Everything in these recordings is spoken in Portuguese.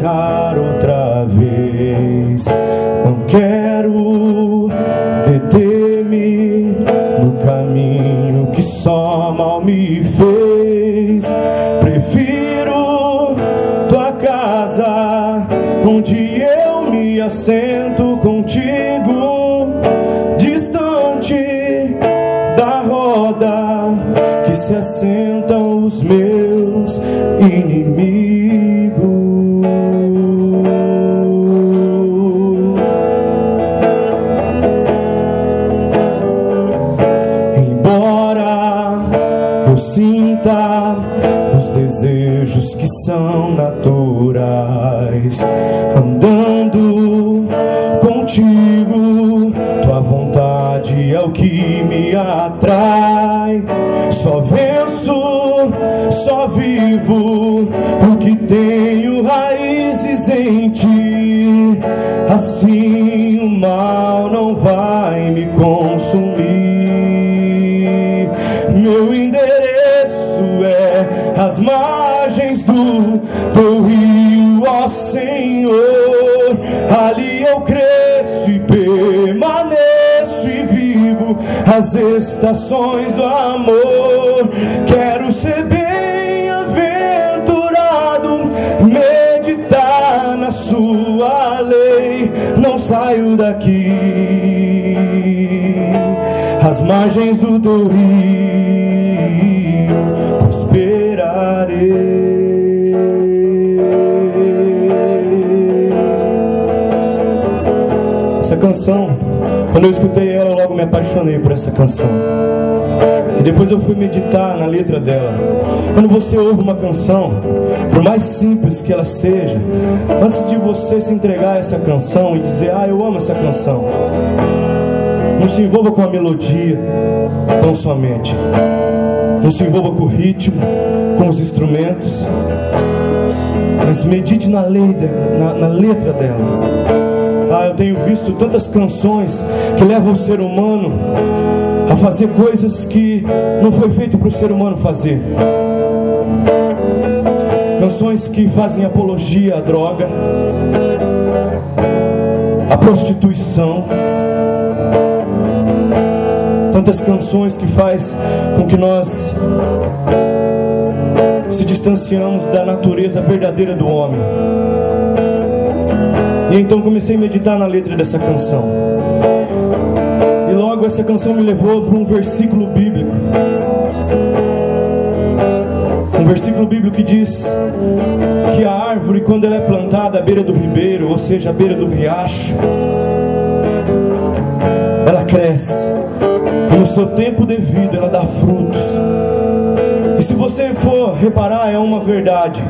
errar outra vez. Não quero deter-me no caminho que só mal me fez. Prefiro tua casa, onde eu me assento contigo, distante da roda que se assentam os meus inimigos. Embora eu sinta os desejos que são naturais, andando contigo, tua vontade é o que me atrai. Só venço, só vivo, porque tenho raízes em ti. Assim o mal não vai me consumir. Meu endereço é as margens do teu rio, ó Senhor. Ali eu cresço e permaneço e vivo as estações do amor. Quero ser bem-aventurado, meditar na sua lei. Não saio daqui, às margens do teu rio prosperarei. Essa canção, quando eu escutei ela, eu logo me apaixonei por essa canção. E depois eu fui meditar na letra dela. Quando você ouve uma canção, por mais simples que ela seja, antes de você se entregar a essa canção e dizer: ah, eu amo essa canção, não se envolva com a melodia tão somente. Não se envolva com o ritmo, com os instrumentos, mas medite na letra dela. Ah, eu tenho visto tantas canções que levam o ser humano a fazer coisas que não foi feito para o ser humano fazer. Canções que fazem apologia à droga, à prostituição. Tantas canções que faz com que nós se distanciamos da natureza verdadeira do homem. E então comecei a meditar na letra dessa canção. E logo essa canção me levou para um versículo bíblico. Um versículo bíblico que diz que a árvore, quando ela é plantada à beira do ribeiro, ou seja, à beira do riacho, ela cresce. E no seu tempo devido ela dá frutos. E se você for reparar, é uma verdade.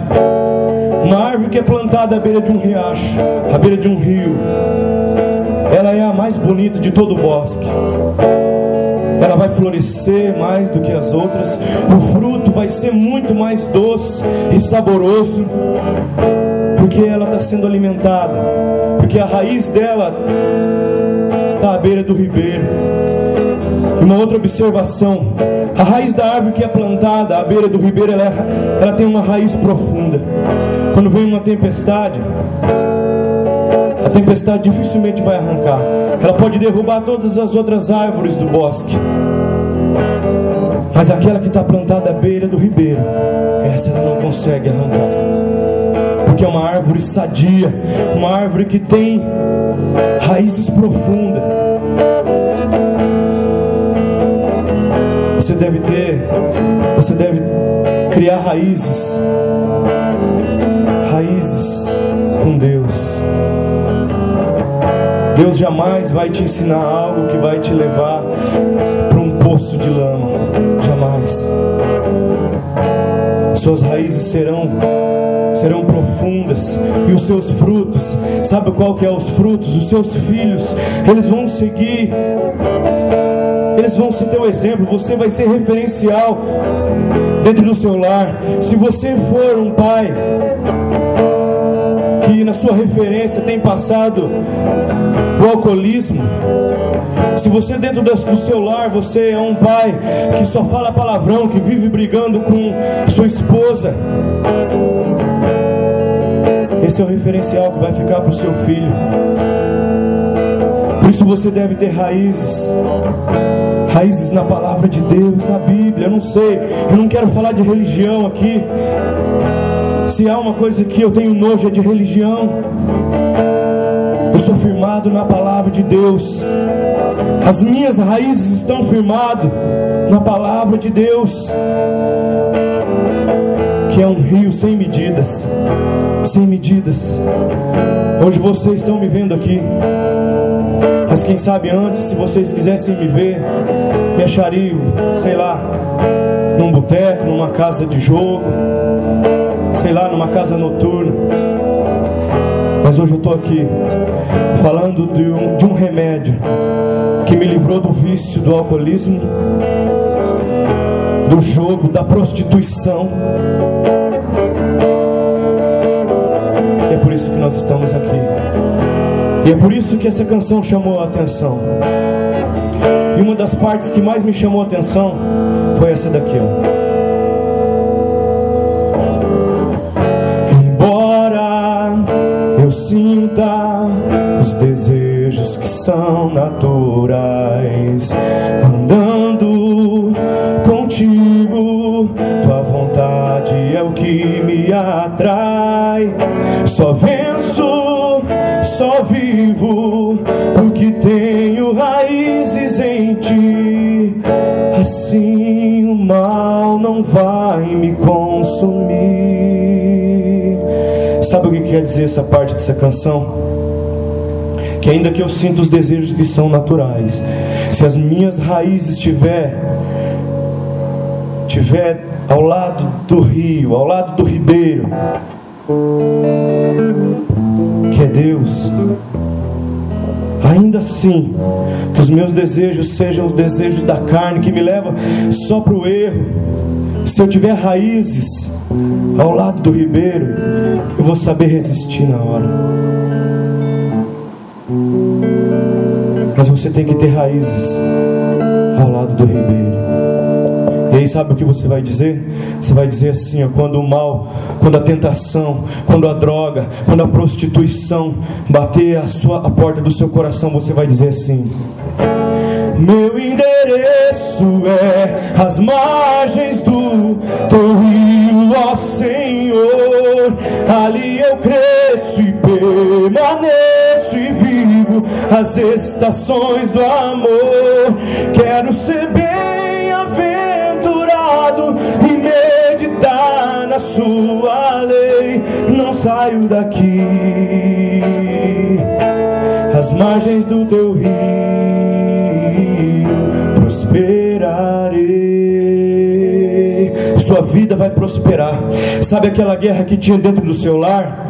Uma árvore que é plantada à beira de um riacho, à beira de um rio, ela é a mais bonita de todo o bosque. Ela vai florescer mais do que as outras. O fruto vai ser muito mais doce e saboroso, porque ela está sendo alimentada, porque a raiz dela está à beira do ribeiro. E uma outra observação: a raiz da árvore que é plantada à beira do ribeiro, ela tem uma raiz profunda. Quando vem uma tempestade, a tempestade dificilmente vai arrancar. Ela pode derrubar todas as outras árvores do bosque, mas aquela que está plantada à beira do ribeiro, essa ela não consegue arrancar, porque é uma árvore sadia, uma árvore que tem raízes profundas. Você deve criar raízes com Deus. Deus jamais vai te ensinar algo que vai te levar para um poço de lama. Jamais. Suas raízes serão profundas, e os seus frutos, sabe qual que é os frutos? Os seus filhos, eles vão seguir, eles vão ser teu exemplo. Você vai ser referencial dentro do seu lar. Se você for um pai que na sua referência tem passado o alcoolismo, se você dentro do seu lar, você é um pai que só fala palavrão, que vive brigando com sua esposa, Esse é o referencial que vai ficar para o seu filho. Por isso você deve ter raízes. Raízes na palavra de Deus, na Bíblia. Eu não sei, eu não quero falar de religião aqui. Se há uma coisa que eu tenho nojo é de religião. Eu sou firmado na palavra de Deus. As minhas raízes estão firmadas na palavra de Deus, que é um rio sem medidas. Sem medidas. Hoje vocês estão me vendo aqui, mas quem sabe antes, se vocês quisessem me ver, me achariam, sei lá, num boteco, numa casa de jogo, sei lá, numa casa noturna. Mas hoje eu estou aqui falando de um remédio que me livrou do vício, do alcoolismo, do jogo, da prostituição. E é por isso que nós estamos aqui. E é por isso que essa canção chamou a atenção. E uma das partes que mais me chamou a atenção foi essa daqui, ó. Eu sinta os desejos que são naturais, andando contigo, tua vontade é o que me atrai. Só venço, só vivo, porque tenho raízes em ti. Assim o mal não vai me consumir. Sabe o que quer dizer essa parte dessa canção? Que ainda que eu sinta os desejos que são naturais, se as minhas raízes estiver ao lado do rio, ao lado do ribeiro, que é Deus, ainda assim, que os meus desejos sejam os desejos da carne, que me levam só para o erro, se eu tiver raízes ao lado do ribeiro, eu vou saber resistir na hora. Mas você tem que ter raízes ao lado do ribeiro. E aí sabe o que você vai dizer? Você vai dizer assim, ó, quando o mal, quando a tentação, quando a droga, quando a prostituição bater a porta do seu coração, você vai dizer assim: meu endereço é as margens do teu rio, ó Senhor. Ali eu cresço e permaneço e vivo as estações do amor. Quero ser bem-aventurado e meditar na sua lei. Não saio daqui, as margens do teu rio prosperarei. Sua vida vai prosperar. Sabe aquela guerra que tinha dentro do seu lar?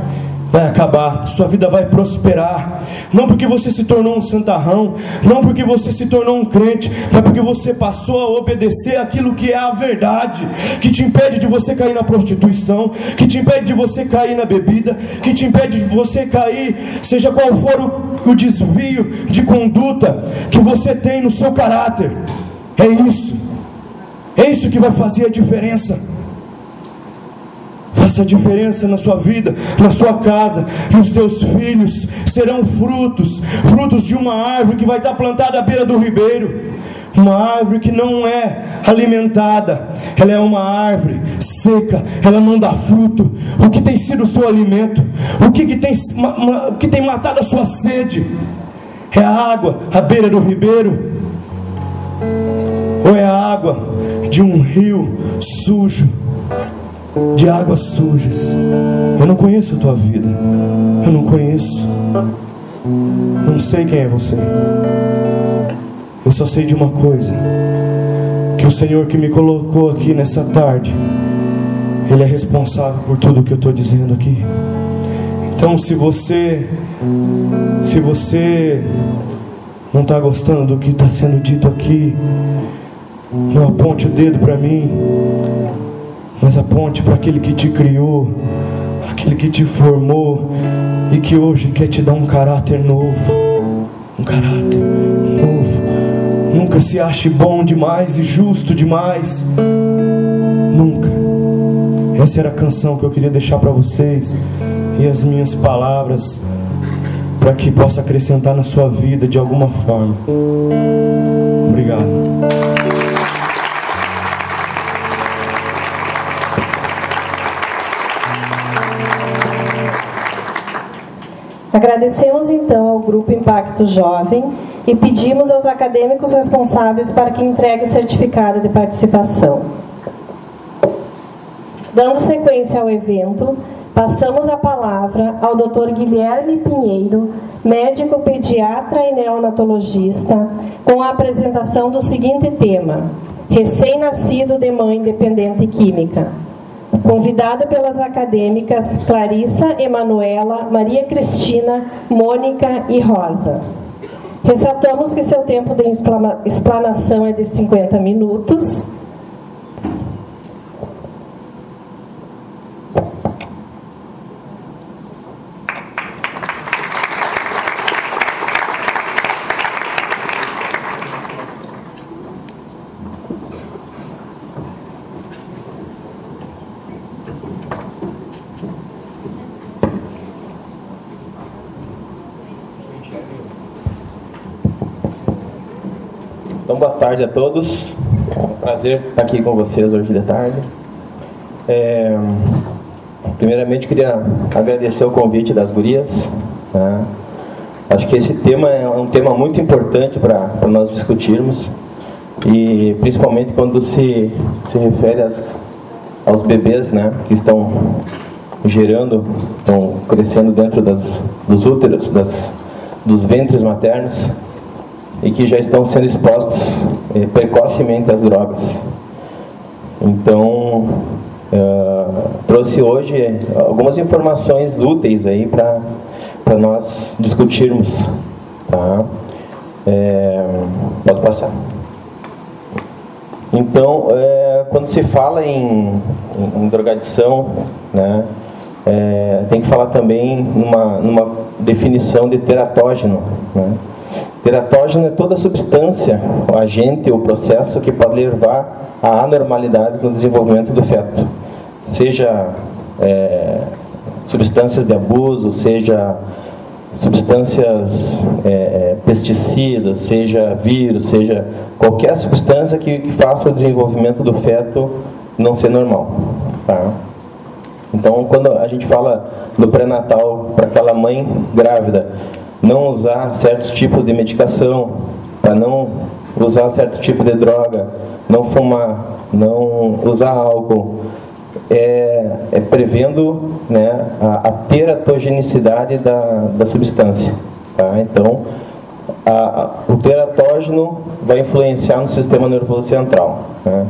Vai acabar, sua vida vai prosperar. Não porque você se tornou um santarrão, não porque você se tornou um crente, mas porque você passou a obedecer aquilo que é a verdade, que te impede de você cair na prostituição, que te impede de você cair na bebida, que te impede de você cair, seja qual for o desvio de conduta que você tem no seu caráter. É isso que vai fazer a diferença. Faça a diferença na sua vida, na sua casa. E os teus filhos serão frutos de uma árvore que vai estar plantada à beira do ribeiro. Uma árvore que não é alimentada, ela é uma árvore seca, ela não dá fruto. O que tem sido o seu alimento? O que tem matado a sua sede? É a água à beira do ribeiro? Ou é a água de um rio sujo, de águas sujas? Eu não conheço a tua vida, eu não conheço, não sei quem é você. Eu só sei de uma coisa, que o Senhor que me colocou aqui nessa tarde, Ele é responsável por tudo que eu estou dizendo aqui. Então se você não está gostando do que está sendo dito aqui, não aponte o dedo para mim, mas aponte para aquele que te criou, aquele que te formou e que hoje quer te dar um caráter novo. Um caráter novo. Nunca se ache bom demais e justo demais. Nunca. Essa era a canção que eu queria deixar para vocês. e as minhas palavras para que possa acrescentar na sua vida de alguma forma. Obrigado. Agradecemos então ao Grupo Impacto Jovem e pedimos aos acadêmicos responsáveis para que entreguem o certificado de participação. Dando sequência ao evento, passamos a palavra ao Dr. Guilherme Pinheiro, médico pediatra e neonatologista, com a apresentação do seguinte tema: recém-nascido de mãe dependente química. Convidado pelas acadêmicas Clarissa, Emanuela, Maria Cristina, Mônica e Rosa. Ressaltamos que seu tempo de explanação é de 50 minutos. Então, boa tarde a todos. É um prazer estar aqui com vocês hoje de tarde. Primeiramente, queria agradecer o convite das gurias. Né? Acho que esse tema é um tema muito importante para nós discutirmos, e principalmente quando se refere aos bebês, né, que estão gerando, estão crescendo dentro dos úteros, dos ventres maternos, e que já estão sendo expostos precocemente às drogas. Então, trouxe hoje algumas informações úteis aí para nós discutirmos. Tá? Pode passar. Então, quando se fala em drogadição, né, tem que falar também numa definição de teratógeno, né? Teratógeno é toda substância, o agente ou processo que pode levar a anormalidades no desenvolvimento do feto. Seja substâncias de abuso, seja substâncias pesticidas, seja vírus, seja qualquer substância que faça o desenvolvimento do feto não ser normal. Tá? Então, quando a gente fala do pré-natal para aquela mãe grávida, não usar certos tipos de medicação, para não usar certo tipo de droga, não fumar, não usar álcool, prevendo, né, a teratogenicidade da substância. Tá? Então, o teratógeno vai influenciar no sistema nervoso central. Né?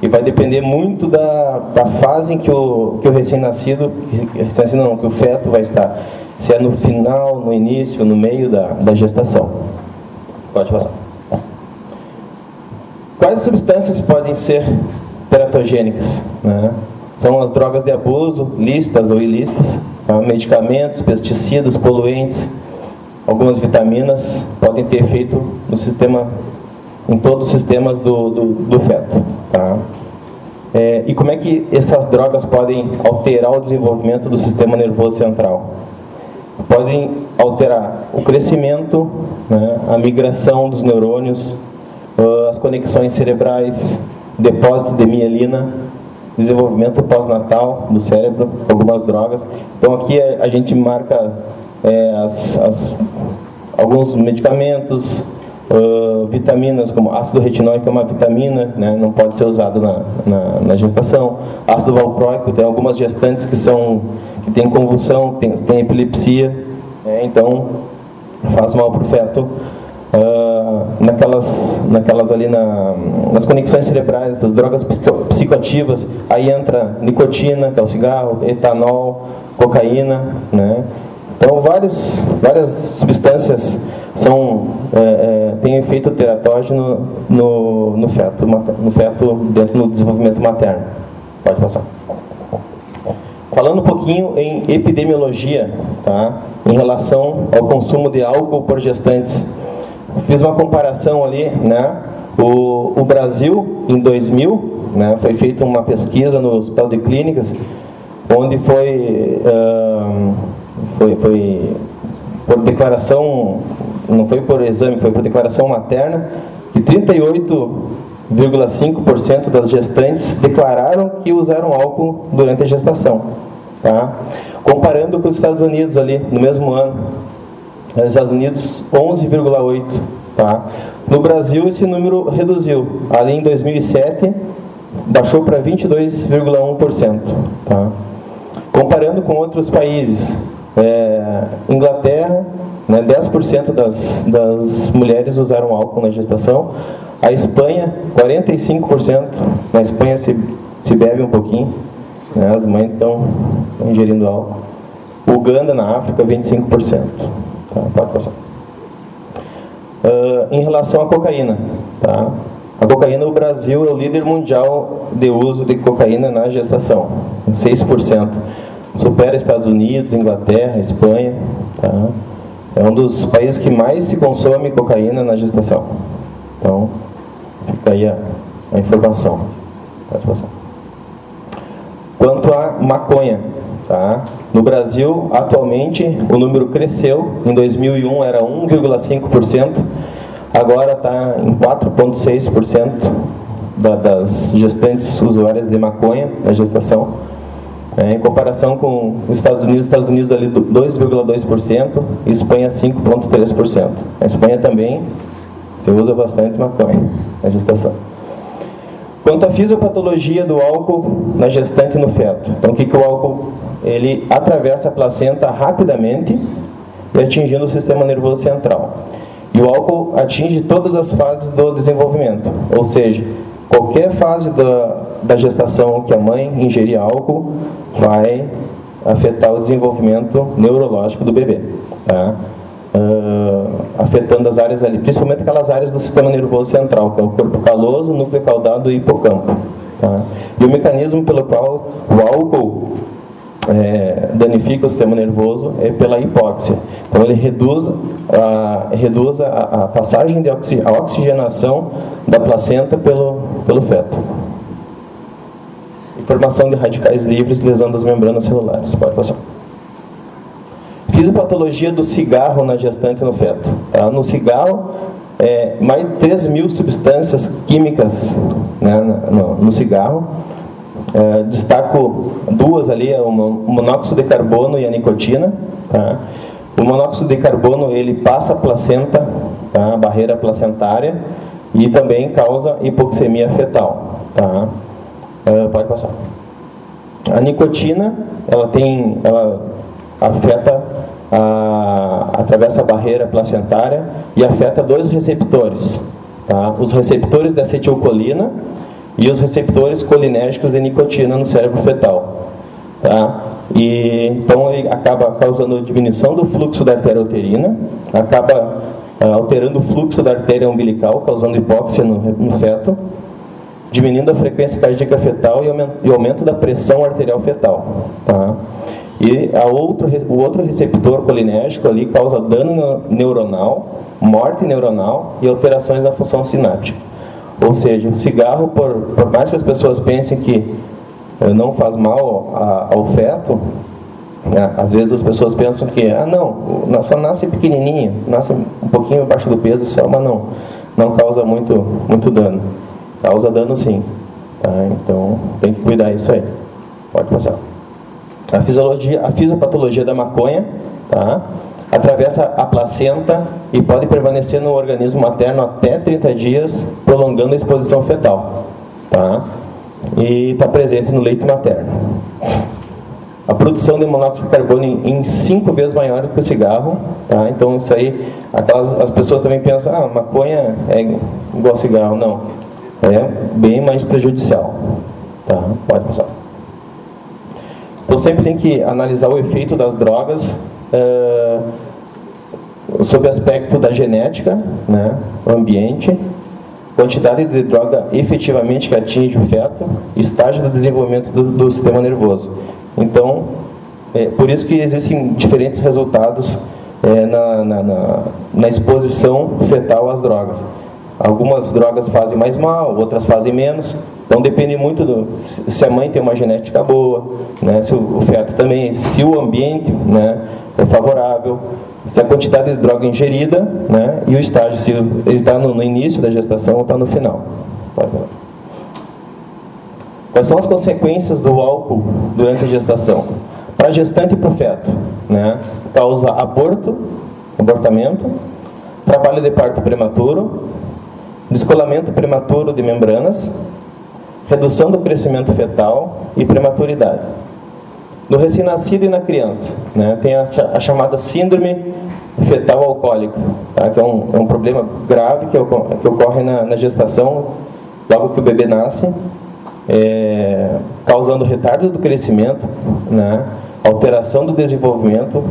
E vai depender muito da fase em que o recém-nascido, não, que o feto vai estar. Se é no final, no início, no meio da gestação. Pode passar. Quais substâncias podem ser teratogênicas? Né? São as drogas de abuso, lícitas ou ilícitas, tá? Medicamentos, pesticidas, poluentes, algumas vitaminas podem ter efeito no sistema, em todos os sistemas do feto. Tá? E como é que essas drogas podem alterar o desenvolvimento do sistema nervoso central? Podem alterar o crescimento, né, a migração dos neurônios, as conexões cerebrais, depósito de mielina, desenvolvimento pós-natal do cérebro, algumas drogas. Então aqui a gente marca alguns medicamentos, vitaminas, como ácido retinóico é uma vitamina, né, não pode ser usado na gestação. Ácido valproico, tem algumas gestantes que tem convulsão, tem epilepsia, então faz mal para o feto. Naquelas ali nas conexões cerebrais, das drogas psicoativas, aí entra nicotina, que é o cigarro, etanol, cocaína, né? Então várias substâncias têm efeito teratógeno no feto dentro do desenvolvimento materno. Pode passar. Falando um pouquinho em epidemiologia, tá? Em relação ao consumo de álcool por gestantes. Fiz uma comparação ali, né? O Brasil, em 2000, né, foi feita uma pesquisa no Hospital de Clínicas, onde foi foi por declaração, não foi por exame, foi por declaração materna, que 38,5% das gestantes declararam que usaram álcool durante a gestação. Tá? Comparando com os Estados Unidos ali, no mesmo ano, nos Estados Unidos 11,8%. Tá? No Brasil esse número reduziu, ali em 2007 baixou para 22,1%. Tá? Comparando com outros países, Inglaterra, né, 10% das mulheres usaram álcool na gestação. A Espanha, 45%. Na Espanha se bebe um pouquinho, né, as mães estão ingerindo álcool. Uganda, na África, 25%. Tá, pode passar. Em relação à cocaína, tá? A cocaína, o Brasil é o líder mundial de uso de cocaína na gestação, 6%. Supera Estados Unidos, Inglaterra, Espanha. Tá? É um dos países que mais se consome cocaína na gestação. Então, fica aí a informação. Pode passar. Quanto à maconha, tá? No Brasil, atualmente, o número cresceu. Em 2001 era 1,5%. Agora está em 4,6% das gestantes usuárias de maconha na gestação. Em comparação com os Estados Unidos ali 2,2% e Espanha 5,3%. A Espanha também se usa bastante maconha na gestação. Quanto à fisiopatologia do álcool na gestante e no feto. Então, o que o álcool? Ele atravessa a placenta rapidamente e atingindo o sistema nervoso central. E o álcool atinge todas as fases do desenvolvimento, ou seja, qualquer fase da gestação que a mãe ingerir álcool vai afetar o desenvolvimento neurológico do bebê, tá? Afetando as áreas ali, principalmente aquelas áreas do sistema nervoso central, que é o corpo caloso, o núcleo caudado e hipocampo. Tá? E o mecanismo pelo qual o álcool danifica o sistema nervoso é pela hipóxia. Então ele reduz a passagem a oxigenação da placenta pelo feto. Formação de radicais livres lesando as membranas celulares. Pode passar. Fisiopatologia do cigarro na gestante e no feto. Tá? No cigarro, mais de 3.000 substâncias químicas, né, no cigarro. Destaco duas ali, o monóxido de carbono e a nicotina. Tá? O monóxido de carbono ele passa a placenta, tá? A barreira placentária, e também causa hipoxemia fetal. Tá? Pode passar. A nicotina, ela afeta, atravessa a barreira placentária e afeta dois receptores. Tá? Os receptores da acetilcolina e os receptores colinérgicos de nicotina no cérebro fetal. Tá? E, então ele acaba causando diminuição do fluxo da artéria uterina, acaba alterando o fluxo da artéria umbilical, causando hipóxia no feto, diminuindo a frequência cardíaca fetal e aumento da pressão arterial fetal. Tá? E o outro receptor colinérgico ali causa dano neuronal, morte neuronal e alterações na função sináptica. Ou seja, o cigarro, por mais que as pessoas pensem que não faz mal ao feto, né, às vezes as pessoas pensam que, só nasce pequenininho, nasce um pouquinho abaixo do peso só, mas não causa muito dano. Causa dano sim. Tá? Então, tem que cuidar disso aí. Pode passar. A fisiopatologia da maconha, tá? Atravessa a placenta e pode permanecer no organismo materno até 30 dias, prolongando a exposição fetal. Tá? E está presente no leite materno. A produção de monóxido de carbono em 5 vezes maior que o cigarro. Tá? Então, isso aí, as pessoas também pensam, maconha é igual cigarro. Não. É bem mais prejudicial. Tá? Pode passar. Então sempre tem que analisar o efeito das drogas sob o aspecto da genética, né, o ambiente, quantidade de droga efetivamente que atinge o feto, estágio do desenvolvimento do sistema nervoso. Então, por isso que existem diferentes resultados na exposição fetal às drogas. Algumas drogas fazem mais mal, outras fazem menos. Então depende muito se a mãe tem uma genética boa, né, se o feto também, se o ambiente, né, é favorável, se a quantidade de droga ingerida, né, e o estágio, se ele está no início da gestação ou está no final. Quais são as consequências do álcool durante a gestação? Para a gestante e para o feto, né, causa abortamento, trabalho de parto prematuro, descolamento prematuro de membranas, redução do crescimento fetal e prematuridade. No recém-nascido e na criança, né, tem a chamada síndrome fetal alcoólica, tá, que é um problema grave que ocorre na gestação, logo que o bebê nasce, causando retardo do crescimento, né, alteração do desenvolvimento,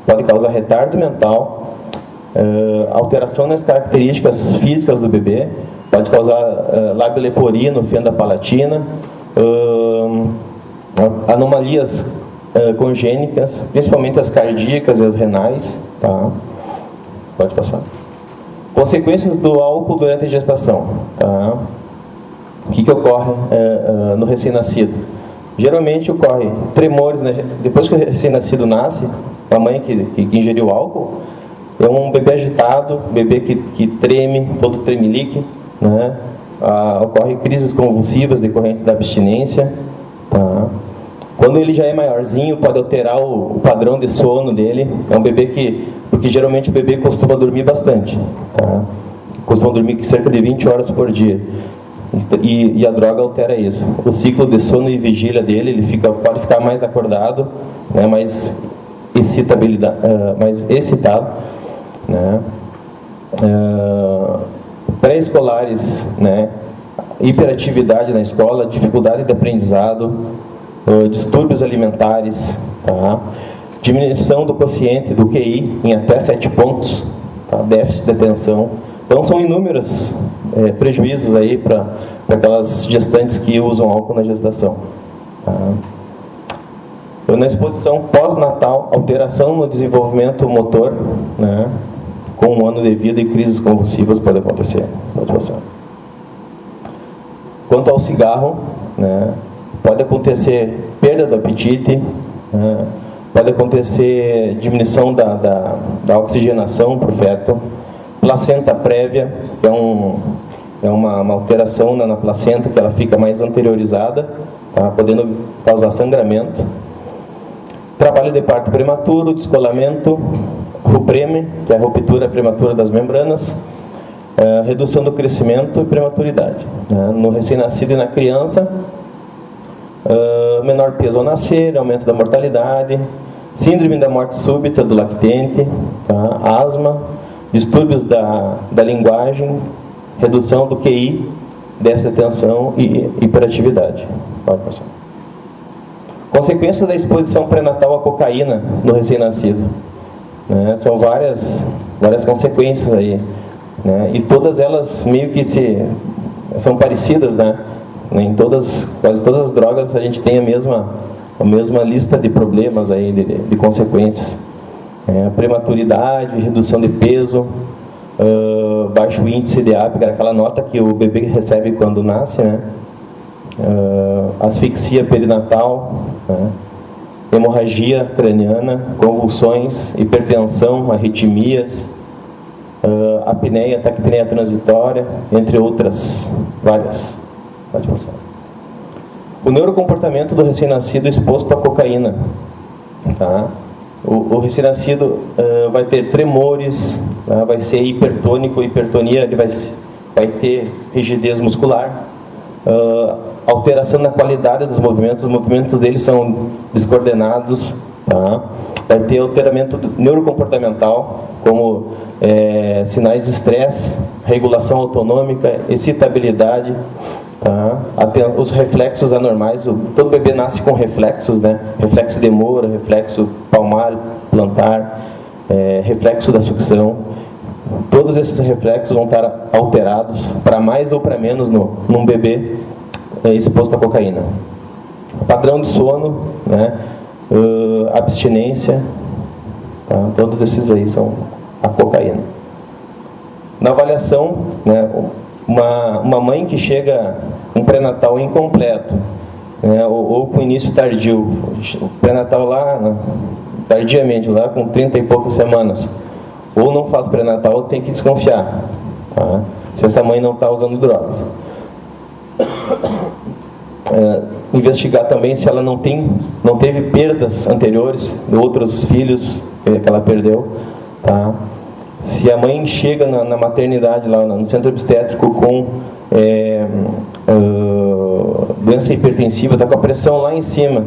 pode causar retardo mental, alteração nas características físicas do bebê, pode causar lábio leporino, fenda palatina, anomalias congênitas, principalmente as cardíacas e as renais. Tá? Pode passar. Consequências do álcool durante a gestação. Tá? O que ocorre no recém-nascido? Geralmente ocorre tremores, né? Depois que o recém-nascido nasce, a mãe que ingeriu álcool, é um bebê agitado, bebê que treme, todo tremelique, né? Ocorre crises convulsivas decorrentes da abstinência. Tá? Quando ele já é maiorzinho, pode alterar o padrão de sono dele. É um bebê porque geralmente o bebê costuma dormir bastante. Tá? Costuma dormir cerca de 20 horas por dia. E a droga altera isso. O ciclo de sono e vigília dele, ele pode ficar mais acordado, né? mais excitado. Né? Pré-escolares, né? Hiperatividade na escola, dificuldade de aprendizado, distúrbios alimentares, tá? Diminuição do quociente do QI em até 7 pontos, tá? Déficit de atenção. Então são inúmeros prejuízos aí para aquelas gestantes que usam álcool na gestação. Tá? Na exposição pós-natal, alteração no desenvolvimento motor, né? Com 1 ano de vida e crises convulsivas podem acontecer. Pode passar. Quanto ao cigarro, né? Pode acontecer perda do apetite, né? Pode acontecer diminuição da oxigenação para o feto, placenta prévia, que é uma alteração na placenta, que ela fica mais anteriorizada, tá? Podendo causar sangramento. Trabalho de parto prematuro, descolamento, RUPREME, que é a ruptura prematura das membranas, redução do crescimento e prematuridade. Né? No recém-nascido e na criança, menor peso ao nascer, aumento da mortalidade, síndrome da morte súbita do lactente, tá? Asma, distúrbios da linguagem, redução do QI, déficit de atenção e hiperatividade. Pode passar. Consequências da exposição pré-natal à cocaína no recém-nascido. Né? São várias consequências aí. Né? E todas elas meio que são parecidas, né? Em quase todas as drogas a gente tem a mesma lista de problemas aí, de consequências. Prematuridade, redução de peso, baixo índice de Apgar, aquela nota que o bebê recebe quando nasce, né? Asfixia perinatal, né? Hemorragia craniana, convulsões, hipertensão, arritmias, apneia, taquipneia transitória, entre outras várias. Pode passar. O neurocomportamento do recém-nascido exposto à cocaína. Tá? O recém-nascido vai ter tremores, né? Vai ser hipertônico, hipertonia, ele vai ter rigidez muscular, alteração na qualidade dos movimentos, os movimentos dele são descoordenados, tá? Vai ter alteramento neurocomportamental, como sinais de estresse, regulação autonômica, excitabilidade, tá? Os reflexos anormais, todo bebê nasce com reflexos, né? Reflexo de Moura, reflexo palmar, plantar, reflexo da sucção. Todos esses reflexos vão estar alterados, para mais ou para menos, num bebê exposto à cocaína. Padrão de sono, né? Abstinência, tá? Todos esses aí são a cocaína. Na avaliação, né? Uma mãe que chega um pré-natal incompleto, né? ou com início tardio, o pré-natal lá, né? tardiamente, lá com 30 e poucas semanas, ou não faz pré-natal, tem que desconfiar, tá? Se essa mãe não está usando drogas. Investigar também se ela não teve perdas anteriores de outros filhos que ela perdeu, tá? Se a mãe chega na maternidade, lá no centro obstétrico, com doença hipertensiva, está com a pressão lá em cima,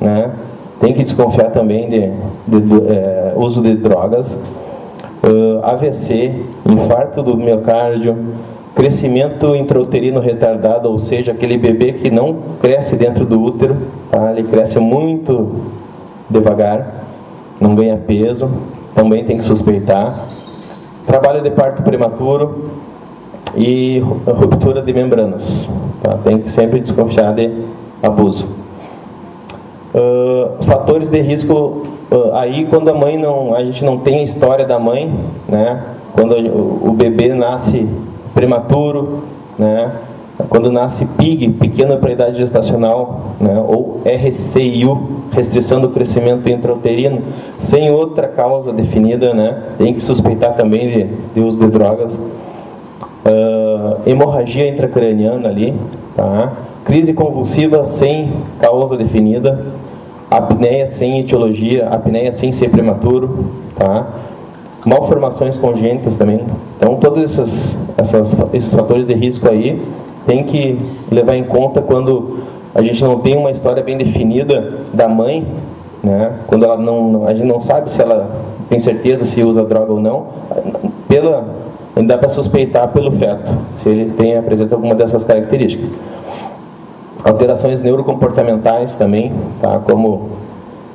né? Tem que desconfiar também de uso de drogas. AVC, infarto do miocárdio, crescimento intrauterino retardado, ou seja, aquele bebê que não cresce dentro do útero, tá? Ele cresce muito devagar, não ganha peso, também tem que suspeitar. Trabalho de parto prematuro e ruptura de membranas, tá? Tem que sempre desconfiar de abuso. Fatores de risco, aí quando a gente não tem a história da mãe, né? Quando o bebê nasce prematuro, né? Quando nasce PIG, pequeno para a idade gestacional, né? Ou RCIU, restrição do crescimento intrauterino, sem outra causa definida, né? Tem que suspeitar também de uso de drogas. Hemorragia intracraniana ali, tá? Crise convulsiva sem causa definida, apneia sem etiologia, apneia sem ser prematuro, tá? Malformações congênitas também. Então, todos esses fatores de risco aí tem que levar em conta quando a gente não tem uma história bem definida da mãe, né? Quando a gente não sabe se ela tem certeza se usa droga ou não, dá para suspeitar pelo feto, se ele apresenta alguma dessas características. Alterações neurocomportamentais também, tá? Como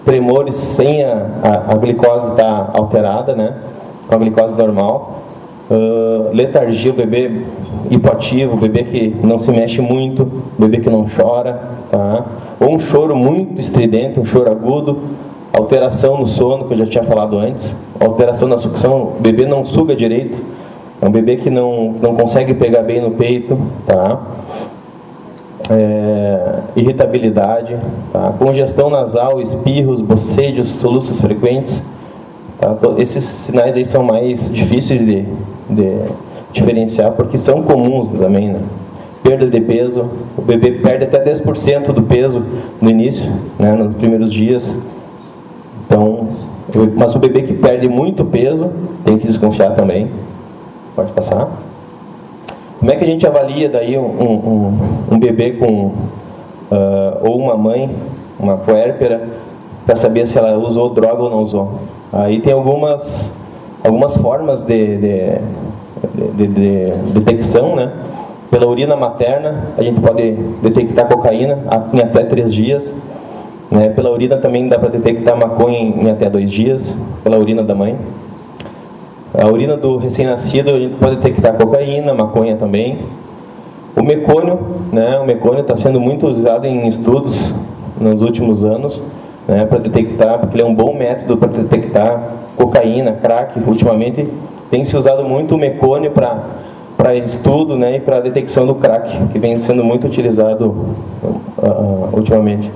tremores sem a glicose estar alterada, né? Com a glicose normal. Letargia, o bebê hipoativo, o bebê que não se mexe muito, o bebê que não chora, tá? Ou um choro muito estridente, um choro agudo. Alteração no sono, que eu já tinha falado antes. Alteração na sucção, o bebê não suga direito. É um bebê que não consegue pegar bem no peito, tá? Irritabilidade, tá? Congestão nasal, espirros, bocejos, soluços frequentes, tá? Esses sinais aí são mais difíceis de diferenciar, porque são comuns também, né? Perda de peso, o bebê perde até 10% do peso no início, né? Nos primeiros dias. Então, mas o bebê que perde muito peso tem que desconfiar também. Pode passar. Como é que a gente avalia daí um bebê com ou uma mãe, uma puérpera, para saber se ela usou droga ou não usou? Aí tem algumas formas de detecção, né? Pela urina materna, a gente pode detectar cocaína em até 3 dias. Né? Pela urina também dá para detectar maconha em até 2 dias, pela urina da mãe. A urina do recém-nascido, a gente pode detectar cocaína, maconha também. O mecônio, né? O mecônio está sendo muito usado em estudos nos últimos anos, né? Para detectar, porque ele é um bom método para detectar cocaína, crack. Ultimamente tem se usado muito o mecônio para estudo, né? E para detecção do crack, que vem sendo muito utilizado ultimamente.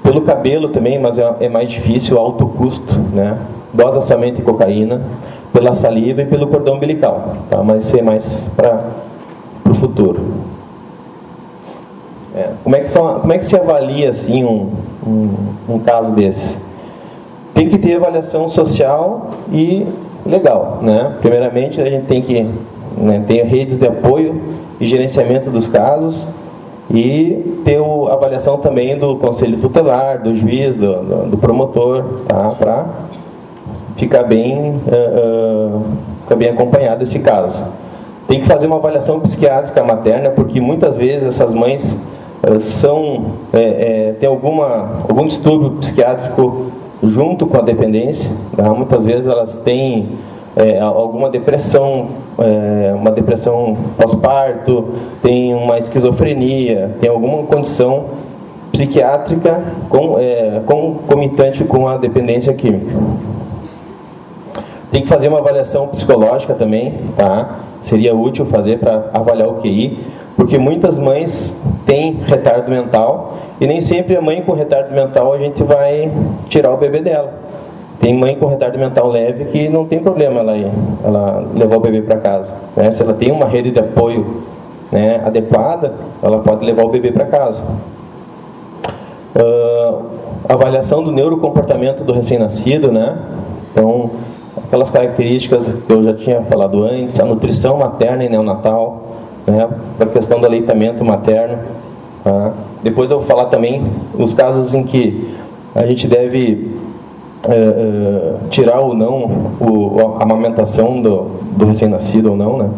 Pelo cabelo também, mas é mais difícil, alto custo, né? Dosa somente de cocaína, pela saliva e pelo cordão umbilical, tá? Mas isso é mais para o futuro. Como é que se avalia assim um caso desse? Tem que ter avaliação social e legal, né? Primeiramente, a gente tem que ter redes de apoio e gerenciamento dos casos e ter a avaliação também do conselho tutelar, do juiz, do promotor, tá? Para ficar bem acompanhado esse caso. Tem que fazer uma avaliação psiquiátrica materna, porque muitas vezes essas mães têm algum distúrbio psiquiátrico junto com a dependência, tá? Muitas vezes elas têm alguma depressão, uma depressão pós-parto, tem uma esquizofrenia, tem alguma condição psiquiátrica concomitante com a dependência química. Tem que fazer uma avaliação psicológica também, tá? Seria útil fazer para avaliar o QI, porque muitas mães têm retardo mental e nem sempre a mãe com retardo mental a gente vai tirar o bebê dela, Tem mãe com retardo mental leve que não tem problema ela levar o bebê para casa, né? Se ela tem uma rede de apoio, né, adequada, ela pode levar o bebê para casa. Avaliação do neurocomportamento do recém-nascido, né? Então, aquelas características que eu já tinha falado antes, a nutrição materna e neonatal, né, a questão do aleitamento materno. Tá? Depois eu vou falar também os casos em que a gente deve tirar ou não a amamentação do recém-nascido ou não, né?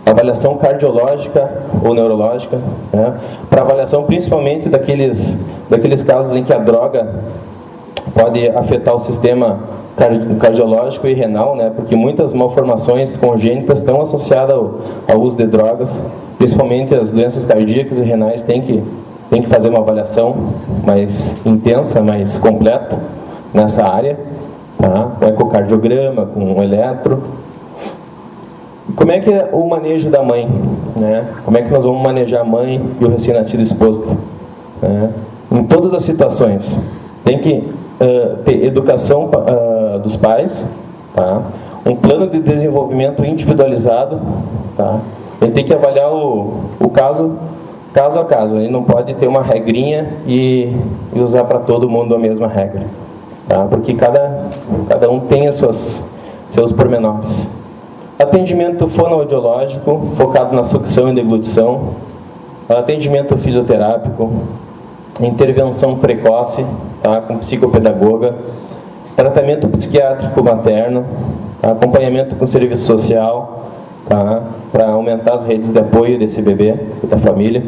Avaliação cardiológica ou neurológica, né? Para avaliação principalmente daqueles casos em que a droga pode afetar o sistema cardiológico e renal, né? Porque muitas malformações congênitas estão associadas ao uso de drogas, principalmente as doenças cardíacas e renais tem que fazer uma avaliação mais intensa, mais completa nessa área, tá? Com ecocardiograma, com um eletro. Como é que é o manejo da mãe, né? Como é que nós vamos manejar a mãe e o recém-nascido exposto, né? Em todas as situações tem que ter educação dos pais, tá? Um plano de desenvolvimento individualizado, tá? Ele tem que avaliar o caso a caso. Ele não pode ter uma regrinha e usar para todo mundo a mesma regra, tá? Porque cada um tem seus pormenores. Atendimento fonoaudiológico, focado na sucção e deglutição. Atendimento fisioterápico. Intervenção precoce, tá, com psicopedagoga. Tratamento psiquiátrico materno. Tá, acompanhamento com serviço social, tá, para aumentar as redes de apoio desse bebê e da família.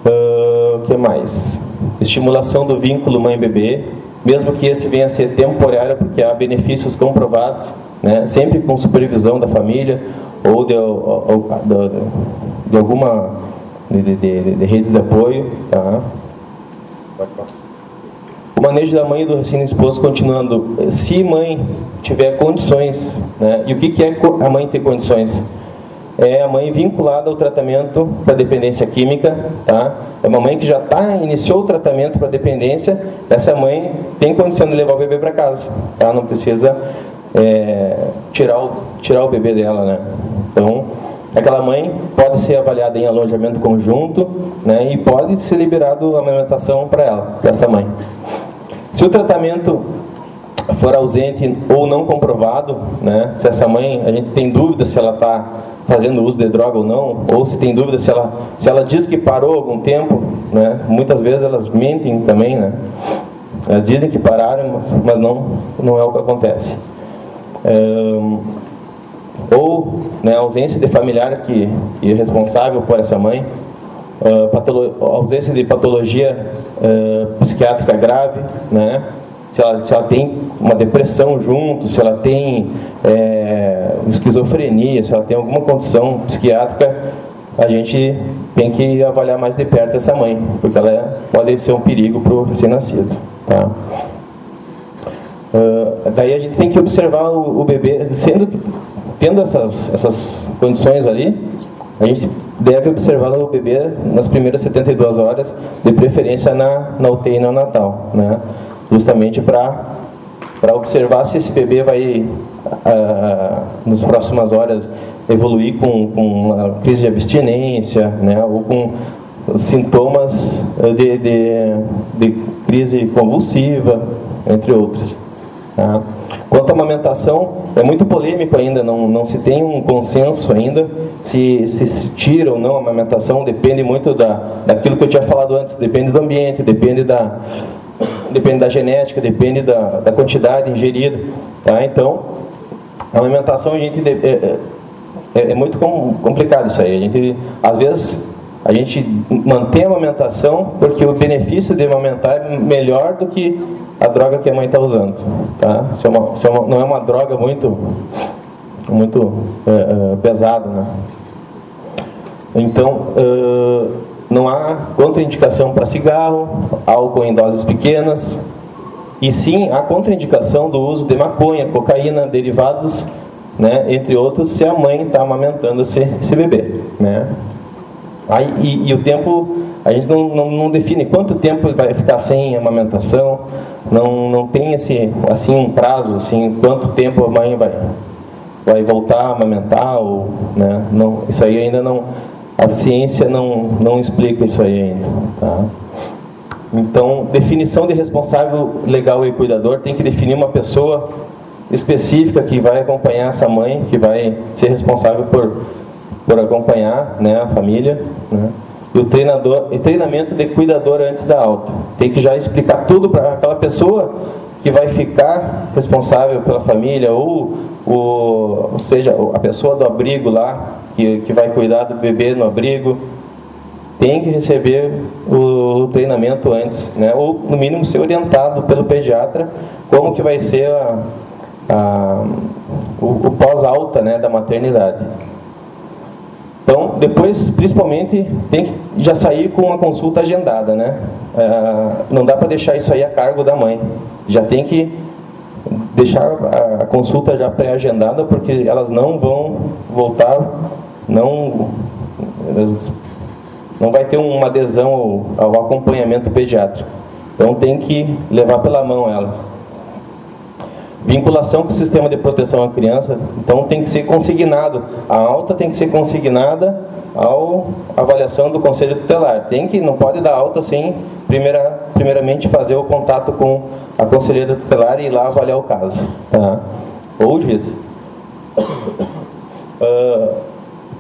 O que mais? Estimulação do vínculo mãe-bebê, mesmo que esse venha a ser temporário, porque há benefícios comprovados, né? Sempre com supervisão da família ou de alguma de redes de apoio, tá? O manejo da mãe e do recém-exposto continuando. Se mãe tiver condições, né? E o que é a mãe ter condições? É a mãe vinculada ao tratamento para dependência química, tá? É uma mãe que já iniciou o tratamento para dependência. Essa mãe tem condição de levar o bebê para casa, tá? Não precisa tirar o bebê dela, né? Então, aquela mãe pode ser avaliada em alojamento conjunto, né? E pode ser liberado a amamentação para ela, para essa mãe. Se o tratamento for ausente ou não comprovado, né? Se essa mãe, a gente tem dúvida se ela está fazendo uso de droga ou não, ou se tem dúvida se ela diz que parou algum tempo, né? Muitas vezes elas mentem também, né? Elas dizem que pararam, mas não é o que acontece. Ou, né, ausência de familiar que é responsável por essa mãe, ausência de patologia psiquiátrica grave, né? Se ela tem uma depressão junto, se ela tem esquizofrenia, se ela tem alguma condição psiquiátrica, a gente tem que avaliar mais de perto essa mãe, porque ela pode ser um perigo para o recém-nascido, tá? Daí a gente tem que observar o bebê, tendo essas condições ali, a gente deve observar o bebê nas primeiras 72 horas, de preferência na UTI neonatal, né? Justamente para observar se esse bebê vai, nas próximas horas, evoluir com uma crise de abstinência, né? Ou com sintomas de crise convulsiva, entre outros. Tá? Quanto à amamentação, é muito polêmico ainda, não se tem um consenso ainda se tira ou não a amamentação, depende muito daquilo que eu tinha falado antes, depende do ambiente, depende da genética, depende da quantidade ingerida, tá? Então, a alimentação é muito complicado isso aí. Às vezes a gente mantém a amamentação porque o benefício de amamentar é melhor do que a droga que a mãe está usando, tá? Não é uma droga muito pesada, né? Então, não há contraindicação para cigarro, álcool em doses pequenas, e sim há contraindicação do uso de maconha, cocaína, derivados, né, entre outros, se a mãe está amamentando esse bebê, né? E o tempo A gente não define quanto tempo ele vai ficar sem amamentação, não tem esse, assim, um prazo, assim, quanto tempo a mãe vai voltar a amamentar, ou, né? Não, isso aí ainda não, a ciência não explica isso aí ainda, tá? Então, definição de responsável legal e cuidador, tem que definir uma pessoa específica que vai acompanhar essa mãe, que vai ser responsável por acompanhar, né, a família, né? E o treinamento de cuidador antes da alta. Tem que já explicar tudo para aquela pessoa que vai ficar responsável pela família, ou seja, a pessoa do abrigo lá, que vai cuidar do bebê no abrigo, tem que receber o treinamento antes, né? Ou no mínimo ser orientado pelo pediatra como que vai ser o pós-alta, né, da maternidade. Então, depois, principalmente, tem que já sair com uma consulta agendada, né? Não dá para deixar isso aí a cargo da mãe. Já tem que deixar a consulta já pré-agendada, porque elas não vão voltar, não vai ter uma adesão ao acompanhamento pediátrico. Então, tem que levar pela mão ela. Vinculação com o sistema de proteção à criança, então tem que ser consignado. A alta tem que ser consignada à avaliação do Conselho Tutelar. Não pode dar alta sem, primeiramente, fazer o contato com a conselheira tutelar e ir lá avaliar o caso. Tá? Ou o juiz.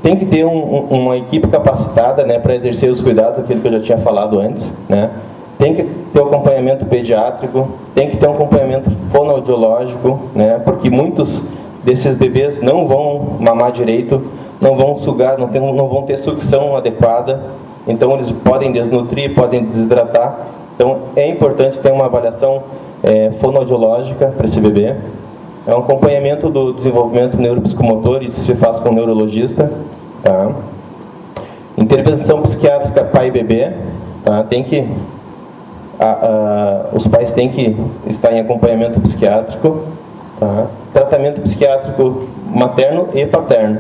Tem que ter uma equipe capacitada, né, para exercer os cuidados, aquilo que eu já tinha falado antes, né? Tem que ter um acompanhamento pediátrico, tem que ter um acompanhamento fonoaudiológico, né? Porque muitos desses bebês não vão mamar direito, não vão sugar, não vão ter sucção adequada, então eles podem desnutrir, podem desidratar. Então é importante ter uma avaliação fonoaudiológica para esse bebê. É um acompanhamento do desenvolvimento neuropsicomotor, isso se faz com o neurologista. Tá? Intervenção psiquiátrica pai e bebê, tá? Os pais têm que estar em acompanhamento psiquiátrico, tá? Tratamento psiquiátrico materno e paterno.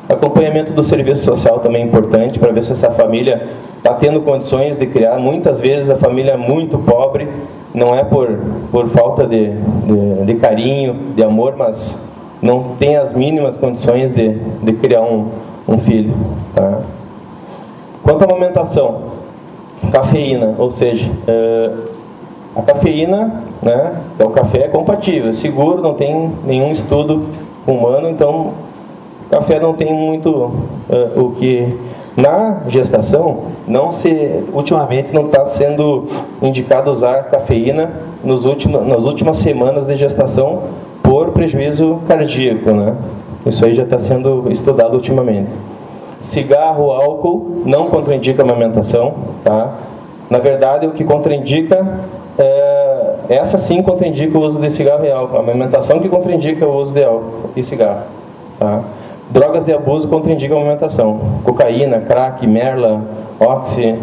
Acompanhamento do serviço social também é importante, para ver se essa família está tendo condições de criar. Muitas vezes a família é muito pobre, não é por falta de carinho, de amor, mas não tem as mínimas condições de criar um filho. Tá? Quanto à amamentação, cafeína, ou seja, a cafeína, né, o café é compatível, seguro, não tem nenhum estudo humano, então o café não tem muito o que... Na gestação, ultimamente não está sendo indicado usar cafeína nas últimas semanas de gestação por prejuízo cardíaco, né? Isso aí já está sendo estudado ultimamente. Cigarro, álcool, não contraindica a amamentação, tá? Na verdade, o que contraindica, essa sim contraindica o uso de cigarro e álcool. A amamentação que contraindica o uso de álcool e cigarro, tá? Drogas de abuso contraindicam a amamentação. Cocaína, crack, merla, oxi,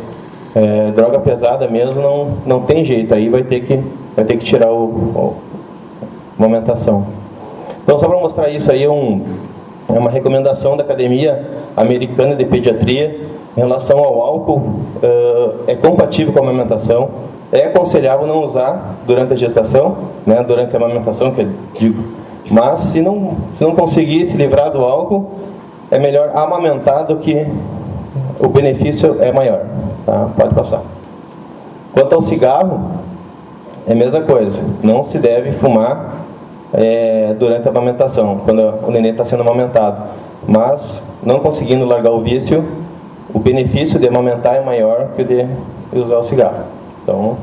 droga pesada mesmo, não tem jeito. Aí vai ter que tirar a amamentação. Então, só para mostrar isso aí, é uma recomendação da Academia Americana de Pediatria em relação ao álcool. É compatível com a amamentação. É aconselhável não usar durante a gestação, né, durante a amamentação, que eu digo. Mas se não conseguir se livrar do álcool, é melhor amamentar do que o benefício é maior. Tá? Pode passar. Quanto ao cigarro, é a mesma coisa. Não se deve fumar durante a amamentação, quando o neném está sendo amamentado. Mas, não conseguindo largar o vício, o benefício de amamentar é maior que o de usar o cigarro. Então,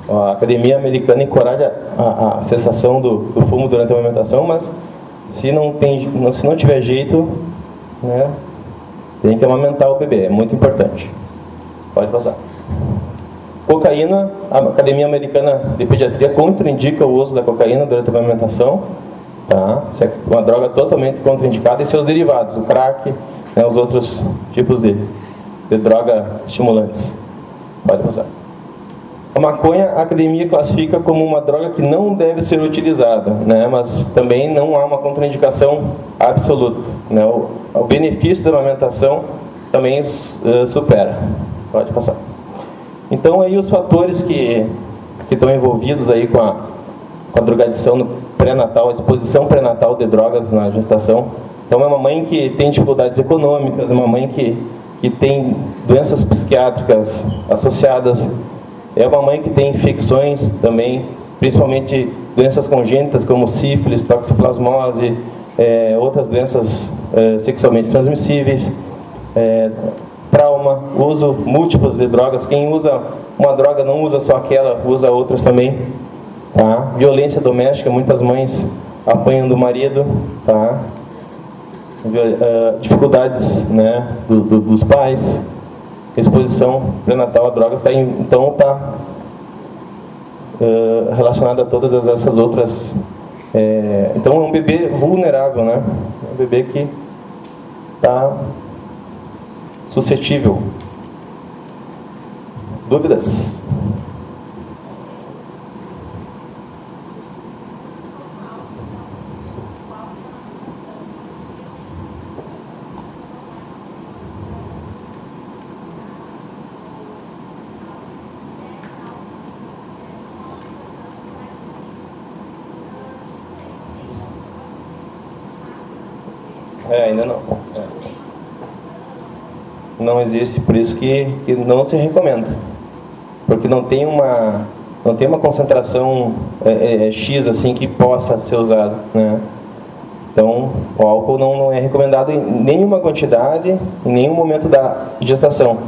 a Academia Americana encoraja a cessação do fumo durante a amamentação, mas se não tiver jeito, né, tem que amamentar o bebê, é muito importante. Pode passar. Cocaína, a Academia Americana de Pediatria contraindica o uso da cocaína durante a amamentação, tá? É uma droga totalmente contraindicada, e seus derivados, o crack, né, os outros tipos de droga estimulantes. Pode passar. A maconha, a academia classifica como uma droga que não deve ser utilizada, né? Mas também não há uma contraindicação absoluta, né? O benefício da amamentação também supera. Pode passar. Então, aí os fatores que estão envolvidos aí com a drogadição no pré-natal, a exposição pré-natal de drogas na gestação. Então, é uma mãe que tem dificuldades econômicas, é uma mãe que tem doenças psiquiátricas associadas, é uma mãe que tem infecções também, principalmente doenças congênitas como sífilis, toxoplasmose, outras doenças sexualmente transmissíveis, trauma, uso múltiplos de drogas. Quem usa uma droga não usa só aquela, usa outras também. Tá? Violência doméstica, muitas mães apanham do marido. Tá? Dificuldades, né, dos pais, exposição pré-natal a drogas, então está relacionada a todas essas outras. Então é um bebê vulnerável, né? É um bebê que está suscetível. Dúvidas? Ainda não. Não existe, por isso que não se recomenda. Porque não tem uma concentração X assim que possa ser usado, né? Então, o álcool não é recomendado em nenhuma quantidade, em nenhum momento da gestação.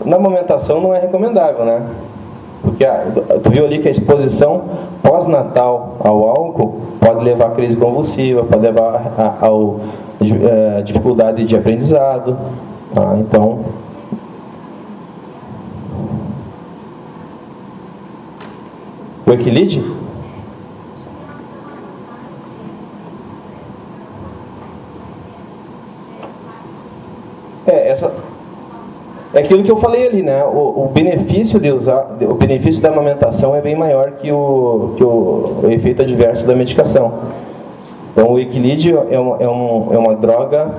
Na amamentação não é recomendável, né? Porque tu viu ali que a exposição pós-natal ao álcool pode levar a crise convulsiva, pode levar a dificuldade de aprendizado. Tá? Então, o equilíbrio? É aquilo que eu falei ali, né? O benefício de usar, o benefício da amamentação é bem maior que o efeito adverso da medicação. Então, o equilíbrio é uma droga,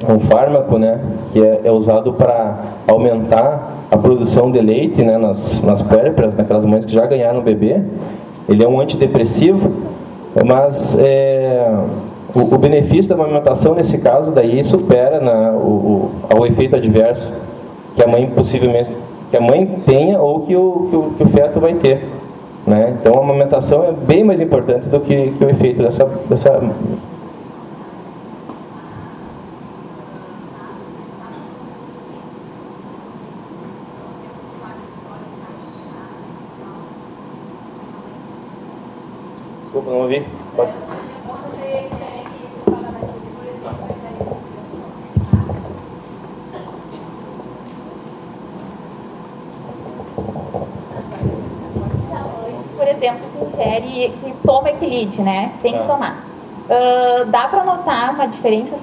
é um fármaco, né? Que é usado para aumentar a produção de leite, né? Nas puérperas, naquelas mães que já ganharam o bebê. Ele é um antidepressivo, mas o benefício da amamentação nesse caso daí supera o efeito adverso que a mãe possivelmente tenha ou que o feto vai ter, né? Então a amamentação é bem mais importante do que o efeito dessa. Desculpa, não ouvi. Pode. Por exemplo, que ingere, que toma equilíbrio, né? Tem que tomar. Dá para notar uma diferença?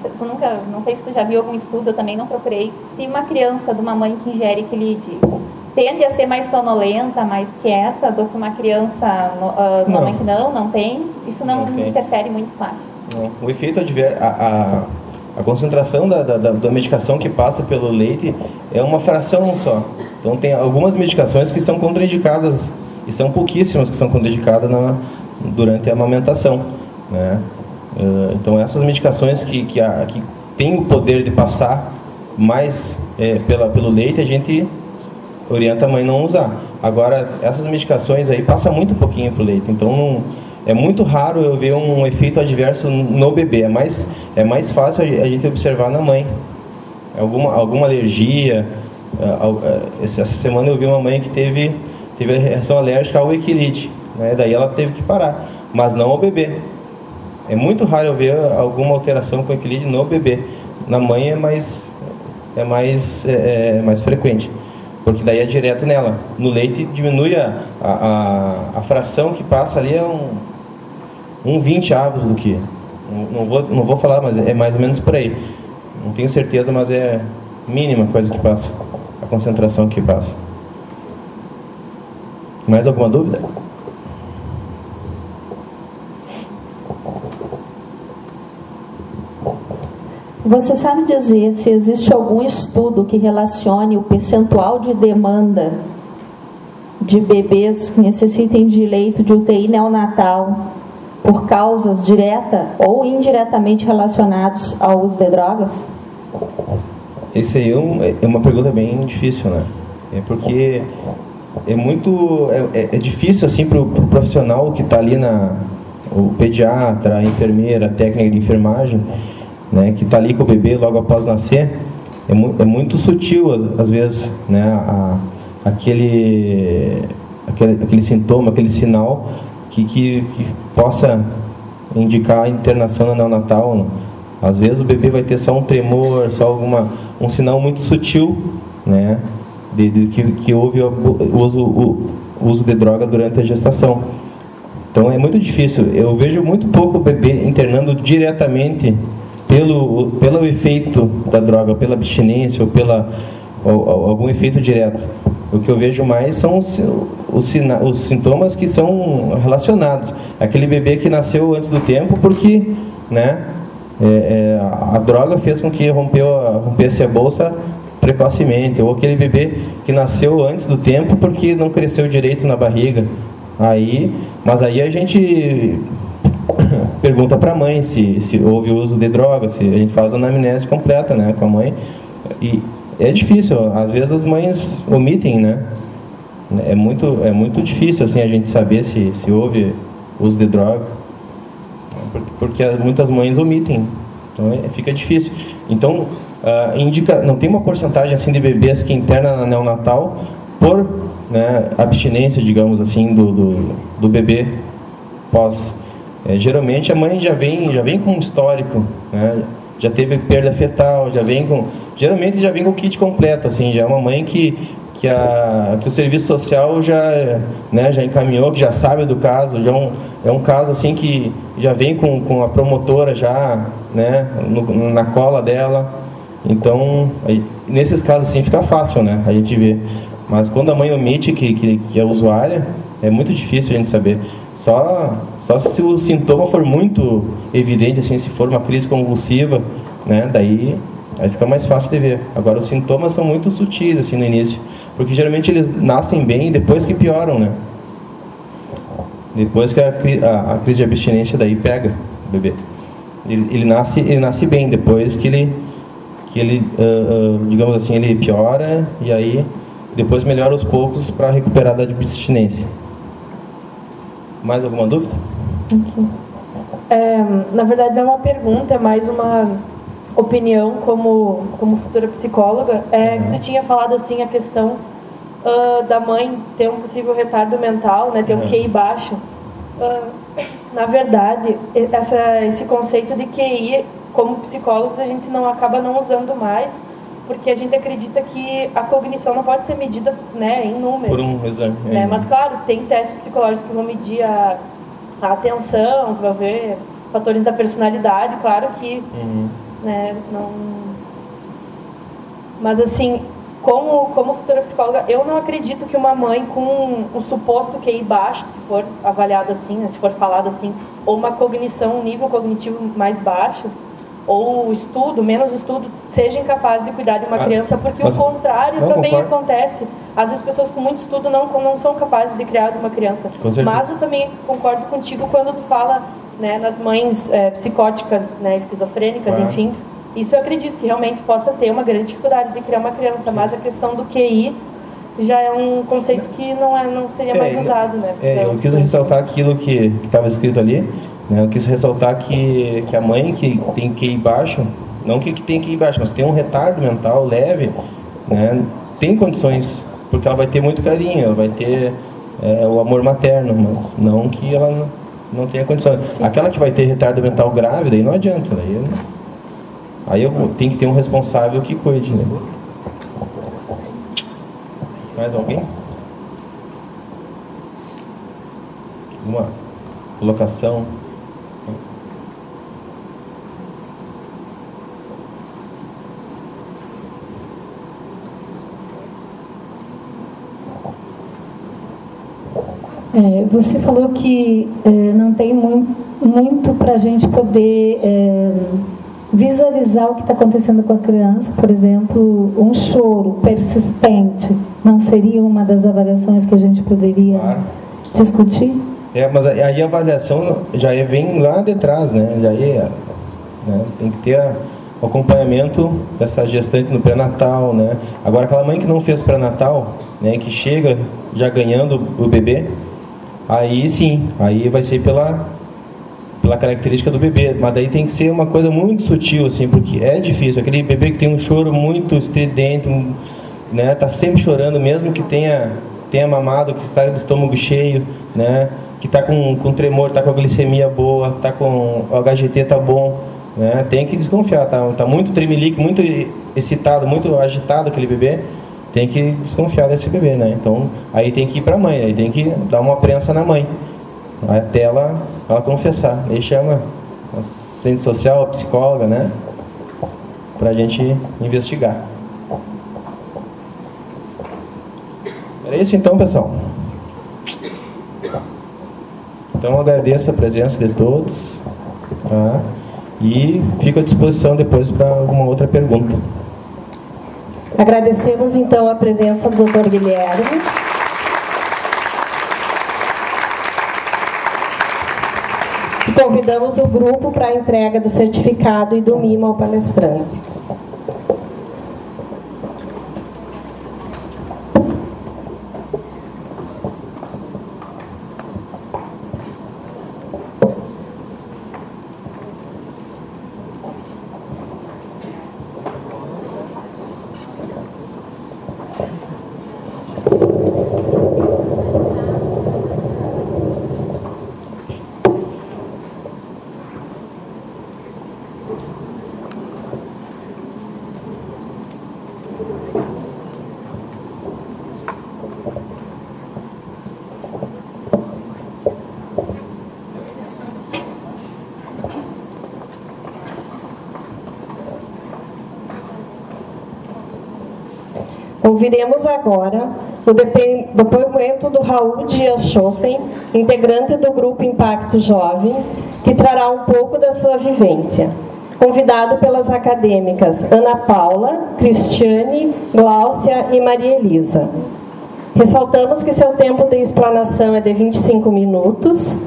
Não sei se tu já viu algum estudo, eu também não procurei. Se uma criança de uma mãe que ingere equilíbrio tende a ser mais sonolenta, mais quieta do que uma criança, uma mãe que não tem, isso não interfere muito, claro. O efeito adverso, a concentração da medicação que passa pelo leite é uma fração só. Então tem algumas medicações que são contraindicadas, e são pouquíssimas que são contraindicadas durante a amamentação, né? Então essas medicações que têm o poder de passar mais pelo leite, a gente orienta a mãe não usar. Agora, essas medicações aí passam muito pouquinho para o leite, então é muito raro eu ver um efeito adverso no bebê. É mais fácil a gente observar na mãe. Alguma alergia. Essa semana eu vi uma mãe que teve a reação alérgica ao equilíbrio, né? Daí ela teve que parar, mas não ao bebê. É muito raro eu ver alguma alteração com equilíbrio no bebê. Na mãe é mais frequente, porque daí é direto nela. No leite diminui a fração que passa ali, é um 20 avos do que. Não vou falar, mas é mais ou menos por aí. Não tenho certeza, mas é mínima coisa que passa, a concentração que passa. Mais alguma dúvida? Você sabe dizer se existe algum estudo que relacione o percentual de demanda de bebês que necessitem de leito de UTI neonatal por causas direta ou indiretamente relacionados ao uso de drogas? Esse aí é uma pergunta bem difícil, né? É porque é difícil assim para o profissional que está ali o pediatra, a enfermeira, a técnica de enfermagem, né, que está ali com o bebê logo após nascer. É muito sutil às vezes, né, aquele sintoma, aquele sinal que possa indicar a internação na neonatal. Às vezes o bebê vai ter só um tremor, só um sinal muito sutil, né, que houve o uso de droga durante a gestação. Então é muito difícil. Eu vejo muito pouco o bebê internando diretamente pelo efeito da droga, pela abstinência ou algum efeito direto. O que eu vejo mais são os sintomas que são relacionados. Aquele bebê que nasceu antes do tempo porque, né, a droga fez com que rompesse a bolsa precocemente, ou aquele bebê que nasceu antes do tempo porque não cresceu direito na barriga. Mas aí a gente pergunta para a mãe se houve uso de droga, se a gente faz a anamnese completa, né, com a mãe. E é difícil, às vezes as mães omitem, né? É muito difícil assim a gente saber se houve uso de droga, porque muitas mães omitem, então fica difícil. Então não tem uma porcentagem assim de bebês que internam na neonatal por, né, abstinência, digamos assim, do bebê pós. Geralmente a mãe já vem com um histórico, né? Já teve perda fetal, geralmente já vem com o kit completo, assim, já é uma mãe que o serviço social já encaminhou, que já sabe do caso, é um caso assim que já vem com a promotora já, né, na cola dela. Então, nesses casos assim fica fácil, né, a gente ver. Mas quando a mãe omite que é usuária, é muito difícil a gente saber. Só se o sintoma for muito evidente, assim, se for uma crise convulsiva, né, daí fica mais fácil de ver. Agora, os sintomas são muito sutis, assim, no início, porque geralmente eles nascem bem depois que pioram, né? Depois que a crise de abstinência daí pega o bebê. Ele nasce bem, depois que ele digamos assim, ele piora, e aí depois melhora aos poucos para recuperar da abstinência. Mais alguma dúvida? Na verdade, não é uma pergunta, é mais uma opinião como futura psicóloga. Que tu tinha falado assim a questão da mãe ter um possível retardo mental, né, ter um QI baixo. Na verdade, esse conceito de QI, como psicólogos, a gente acaba não usando mais, porque a gente acredita que a cognição não pode ser medida, né, em números. Por um exame. Né? Mas, claro, tem testes psicológicos que vão medir a atenção, que vão ver fatores da personalidade, claro que... Né, não... Mas, assim, como futura psicóloga, eu não acredito que uma mãe com um suposto QI baixo, se for avaliado assim, né, se for falado assim, ou uma cognição, um nível cognitivo mais baixo, ou menos estudo, seja incapaz de cuidar de uma criança, porque o contrário também acontece. Às vezes pessoas com muito estudo não são capazes de criar uma criança. Mas eu também concordo contigo quando tu fala, né, nas mães psicóticas, né, esquizofrênicas, enfim. Isso eu acredito que realmente possa ter uma grande dificuldade de criar uma criança, mas a questão do QI já é um conceito que não seria mais usado, né? Eu quis ressaltar aquilo que estava escrito ali. Eu quis ressaltar que a mãe que tem QI baixo, não que tem QI baixo, mas que tem um retardo mental leve, né, tem condições, porque ela vai ter muito carinho, ela vai ter o amor materno, mas não que ela não tenha condições. Sim. Aquela que vai ter retardo mental grave, daí não adianta, aí eu tenho que ter um responsável que cuide, né? Mais alguém? Uma colocação? Você falou que não tem muito para a gente poder visualizar o que está acontecendo com a criança, por exemplo, um choro persistente, não seria uma das avaliações que a gente poderia discutir? Mas aí a avaliação já vem lá de trás, né? Tem que ter o acompanhamento dessa gestante no pré-natal, né? Agora, aquela mãe que não fez pré-natal, né, que chega já ganhando o bebê, aí sim, aí vai ser pela característica do bebê, mas daí tem que ser uma coisa muito sutil, assim, porque é difícil. Aquele bebê que tem um choro muito estridente, né, tá sempre chorando, mesmo que tenha mamado, que está de estômago cheio, né, que está com tremor, está com a glicemia boa, está com o HGT tá bom, né, tem que desconfiar, tá muito tremelique, muito excitado, muito agitado aquele bebê, tem que desconfiar desse bebê, né. Então aí tem que ir para a mãe, aí tem que dar uma prensa na mãe até ela confessar. Aí chama a assistente social, a psicóloga, né, para a gente investigar. Era isso então, pessoal. Então agradeço a presença de todos, tá? E fico à disposição depois para alguma outra pergunta. Agradecemos então a presença do Dr. Guilherme. E convidamos o grupo para a entrega do certificado e do mimo ao palestrante. Ouviremos agora o depoimento do Raul Dias Schoffen, integrante do Grupo Impacto Jovem, que trará um pouco da sua vivência. Convidado pelas acadêmicas Ana Paula, Cristiane, Gláucia e Maria Elisa. Ressaltamos que seu tempo de explanação é de 25 minutos.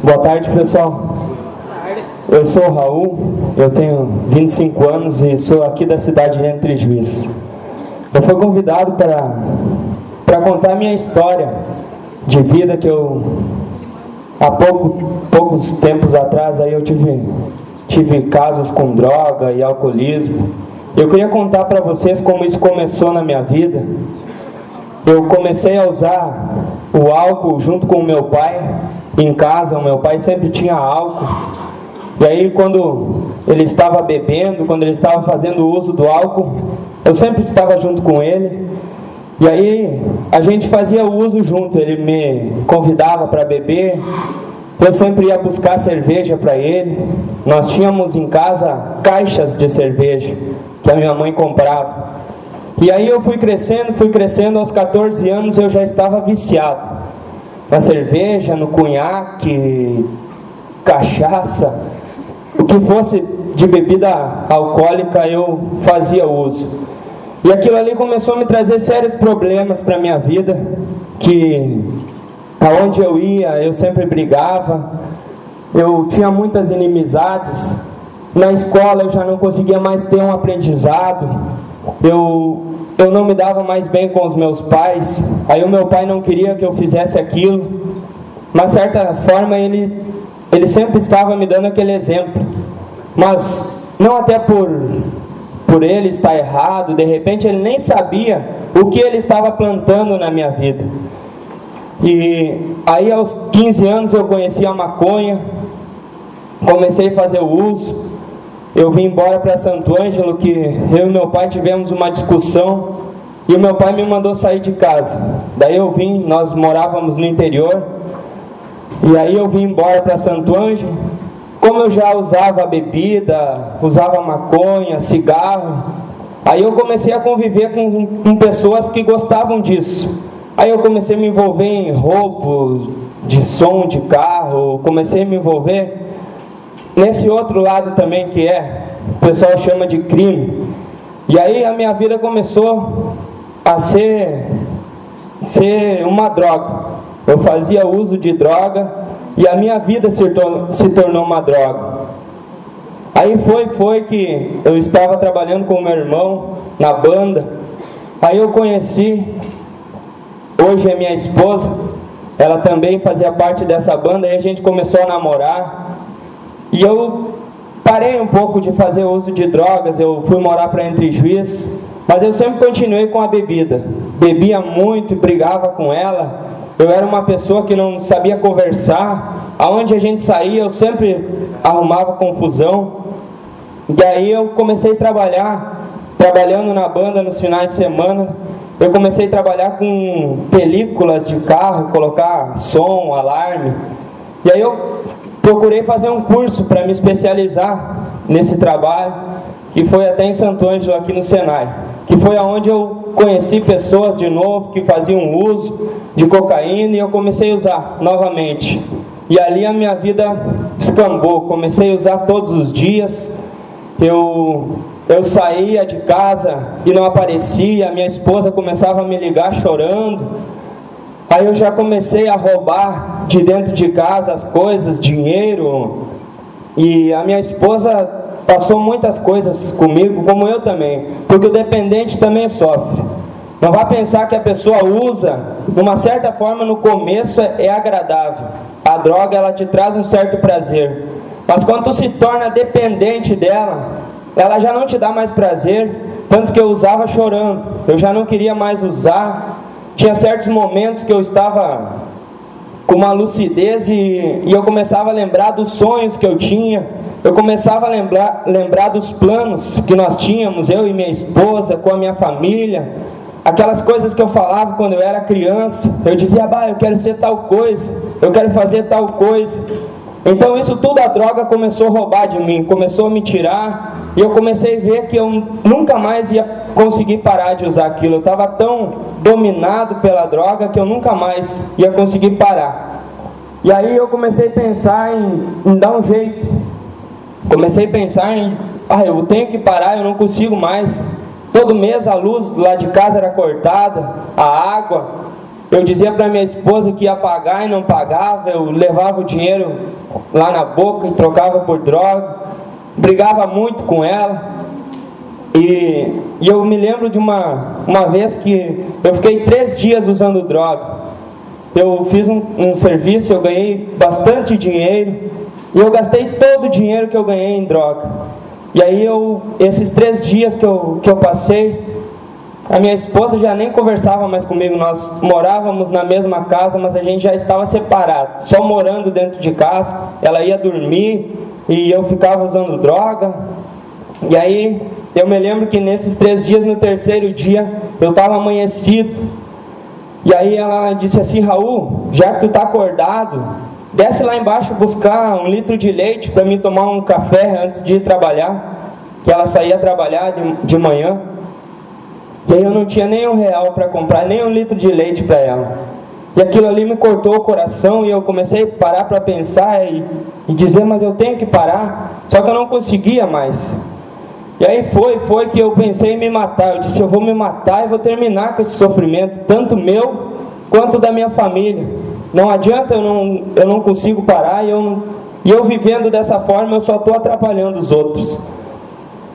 Boa tarde, pessoal. Eu sou o Raul, eu tenho 25 anos e sou aqui da cidade de Entre Juiz. Eu fui convidado para contar minha história de vida, que eu há poucos tempos atrás aí eu tive casos com droga e alcoolismo. Eu queria contar para vocês como isso começou na minha vida. Eu comecei a usar o álcool junto com o meu pai em casa. O meu pai sempre tinha álcool. E aí, quando ele estava bebendo, quando ele estava fazendo uso do álcool, eu sempre estava junto com ele. E aí, a gente fazia o uso junto. Ele me convidava para beber. Eu sempre ia buscar cerveja para ele. Nós tínhamos em casa caixas de cerveja que a minha mãe comprava. E aí eu fui crescendo, aos 14 anos eu já estava viciado na cerveja, no cunhaque, cachaça, o que fosse de bebida alcoólica eu fazia uso. E aquilo ali começou a me trazer sérios problemas para a minha vida, que aonde eu ia eu sempre brigava, eu tinha muitas inimizades, na escola eu já não conseguia mais ter um aprendizado, eu não me dava mais bem com os meus pais. Aí o meu pai não queria que eu fizesse aquilo, mas de certa forma ele sempre estava me dando aquele exemplo, mas não até por por ele estar errado, de repente ele nem sabia o que ele estava plantando na minha vida. E aí aos 15 anos eu conheci a maconha, comecei a fazer o uso. Eu vim embora para Santo Ângelo, que eu e meu pai tivemos uma discussão, e o meu pai me mandou sair de casa. Daí eu vim, nós morávamos no interior, e aí eu vim embora para Santo Ângelo. Como eu já usava bebida, usava maconha, cigarro, aí eu comecei a conviver com pessoas que gostavam disso. Aí eu comecei a me envolver em roubo de som de carro, comecei a me envolver nesse outro lado também, que o pessoal chama de crime. E aí a minha vida começou a ser uma droga. Eu fazia uso de droga e a minha vida se tornou uma droga. Aí foi que eu estava trabalhando com o meu irmão na banda. Aí eu conheci, hoje é minha esposa, ela também fazia parte dessa banda. Aí a gente começou a namorar. E eu parei um pouco de fazer uso de drogas, eu fui morar para Entre Juiz, mas eu sempre continuei com a bebida. Bebia muito e brigava com ela. Eu era uma pessoa que não sabia conversar. Aonde a gente saía, eu sempre arrumava confusão. E aí eu comecei a trabalhando na banda nos finais de semana. Eu comecei a trabalhar com películas de carro, colocar som, alarme. E aí eu procurei fazer um curso para me especializar nesse trabalho, que foi até em Santo Ângelo, aqui no Senai, que foi aonde eu conheci pessoas de novo que faziam uso de cocaína, e eu comecei a usar novamente. E ali a minha vida descambou, comecei a usar todos os dias. Eu saía de casa e não aparecia, minha esposa começava a me ligar chorando. Aí eu já comecei a roubar de dentro de casa as coisas, dinheiro. E a minha esposa passou muitas coisas comigo, como eu também, porque o dependente também sofre. Não vá pensar que a pessoa usa, de uma certa forma no começo é agradável. A droga, ela te traz um certo prazer. Mas quando tu se torna dependente dela, ela já não te dá mais prazer. Tanto que eu usava chorando, eu já não queria mais usar. Tinha certos momentos que eu estava com uma lucidez e eu começava a lembrar dos sonhos que eu tinha. Eu começava a lembrar dos planos que nós tínhamos, eu e minha esposa, com a minha família. Aquelas coisas que eu falava quando eu era criança. Eu dizia, eu quero ser tal coisa, eu quero fazer tal coisa. Então isso tudo a droga começou a roubar de mim, começou a me tirar. E eu comecei a ver que eu nunca mais ia conseguir parar de usar aquilo. Eu estava tão dominado pela droga que eu nunca mais ia conseguir parar. E aí eu comecei a pensar em dar um jeito. Comecei a pensar eu tenho que parar, eu não consigo mais. Todo mês a luz lá de casa era cortada, a água. Eu dizia para minha esposa que ia pagar e não pagava. Eu levava o dinheiro lá na boca e trocava por droga. Brigava muito com ela. E eu me lembro de uma vez que eu fiquei 3 dias usando droga. Eu fiz um serviço, eu ganhei bastante dinheiro. E eu gastei todo o dinheiro que eu ganhei em droga. E aí esses 3 dias que eu passei, a minha esposa já nem conversava mais comigo. Nós morávamos na mesma casa, mas a gente já estava separado, só morando dentro de casa. Ela ia dormir e eu ficava usando droga. E aí eu me lembro que nesses 3 dias, no 3º dia, eu estava amanhecido. E aí ela disse assim, Raul, já que tu está acordado, desce lá embaixo buscar 1 litro de leite para mim tomar um café antes de ir trabalhar. Que ela saía trabalhar de manhã. E aí eu não tinha nem R$1 para comprar, nem 1 litro de leite para ela. E aquilo ali me cortou o coração e eu comecei a parar para pensar e dizer, mas eu tenho que parar. Só que eu não conseguia mais. E aí foi que eu pensei em me matar. Eu disse, eu vou me matar e vou terminar com esse sofrimento, tanto meu quanto da minha família. Não adianta, eu não consigo parar e eu vivendo dessa forma, eu só estou atrapalhando os outros.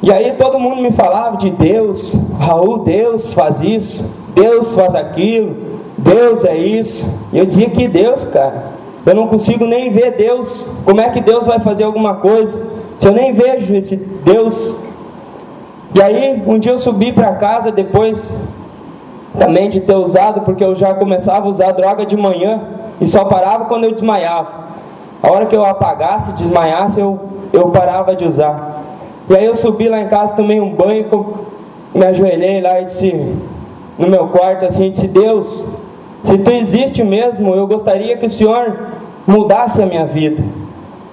E aí todo mundo me falava de Deus. Raul, Deus faz isso, Deus faz aquilo, Deus é isso. E eu dizia, que Deus, cara? Eu não consigo nem ver Deus. Como é que Deus vai fazer alguma coisa se eu nem vejo esse Deus? E aí, um dia eu subi para casa, depois também de ter usado, porque eu já começava a usar droga de manhã e só parava quando eu desmaiava. A hora que eu apagasse, desmaiasse, eu parava de usar. E aí eu subi lá em casa, tomei um banho, me ajoelhei lá e disse, no meu quarto assim, disse: Deus, se Tu existe mesmo, eu gostaria que o Senhor mudasse a minha vida.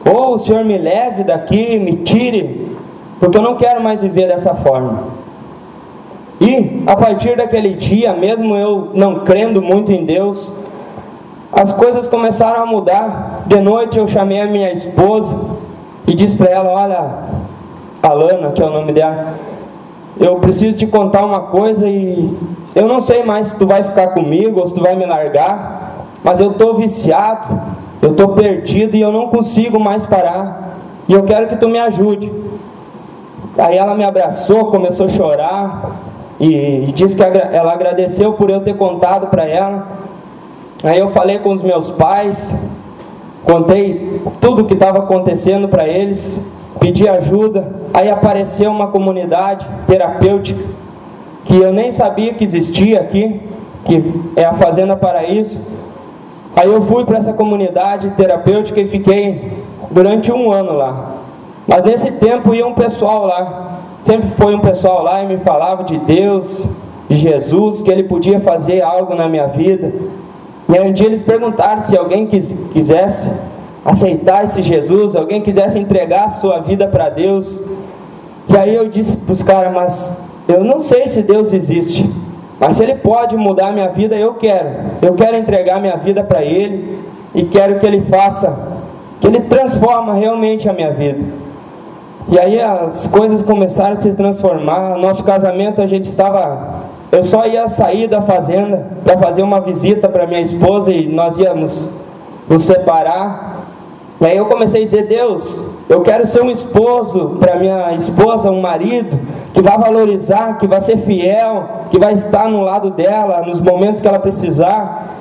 Ou o Senhor me leve daqui, me tire, porque eu não quero mais viver dessa forma. E a partir daquele dia, mesmo eu não crendo muito em Deus, as coisas começaram a mudar. De noite eu chamei a minha esposa e disse para ela: olha, Alana, que é o nome dela, eu preciso te contar uma coisa e eu não sei mais se tu vai ficar comigo ou se tu vai me largar, mas eu estou viciado, eu estou perdido e eu não consigo mais parar, e eu quero que tu me ajude. Aí ela me abraçou, começou a chorar e disse que ela agradeceu por eu ter contado para ela. Aí eu falei com os meus pais, contei tudo o que estava acontecendo para eles, pedi ajuda. Aí apareceu uma comunidade terapêutica que eu nem sabia que existia aqui, que é a Fazenda Paraíso. Aí eu fui para essa comunidade terapêutica e fiquei durante 1 ano lá. Mas nesse tempo ia um pessoal lá, sempre foi um pessoal lá e me falava de Deus, de Jesus, que Ele podia fazer algo na minha vida. E aí um dia eles perguntaram se alguém quisesse aceitar esse Jesus, alguém quisesse entregar a sua vida para Deus. E aí eu disse para os caras: mas eu não sei se Deus existe, mas se Ele pode mudar a minha vida, eu quero entregar minha vida para Ele, e quero que Ele faça, que Ele transforma realmente a minha vida. E aí as coisas começaram a se transformar. Nosso casamento, eu só ia sair da fazenda para fazer uma visita para minha esposa e nós íamos nos separar. E aí eu comecei a dizer: Deus, eu quero ser um esposo para minha esposa, um marido que vai valorizar, que vai ser fiel, que vai estar no lado dela nos momentos que ela precisar.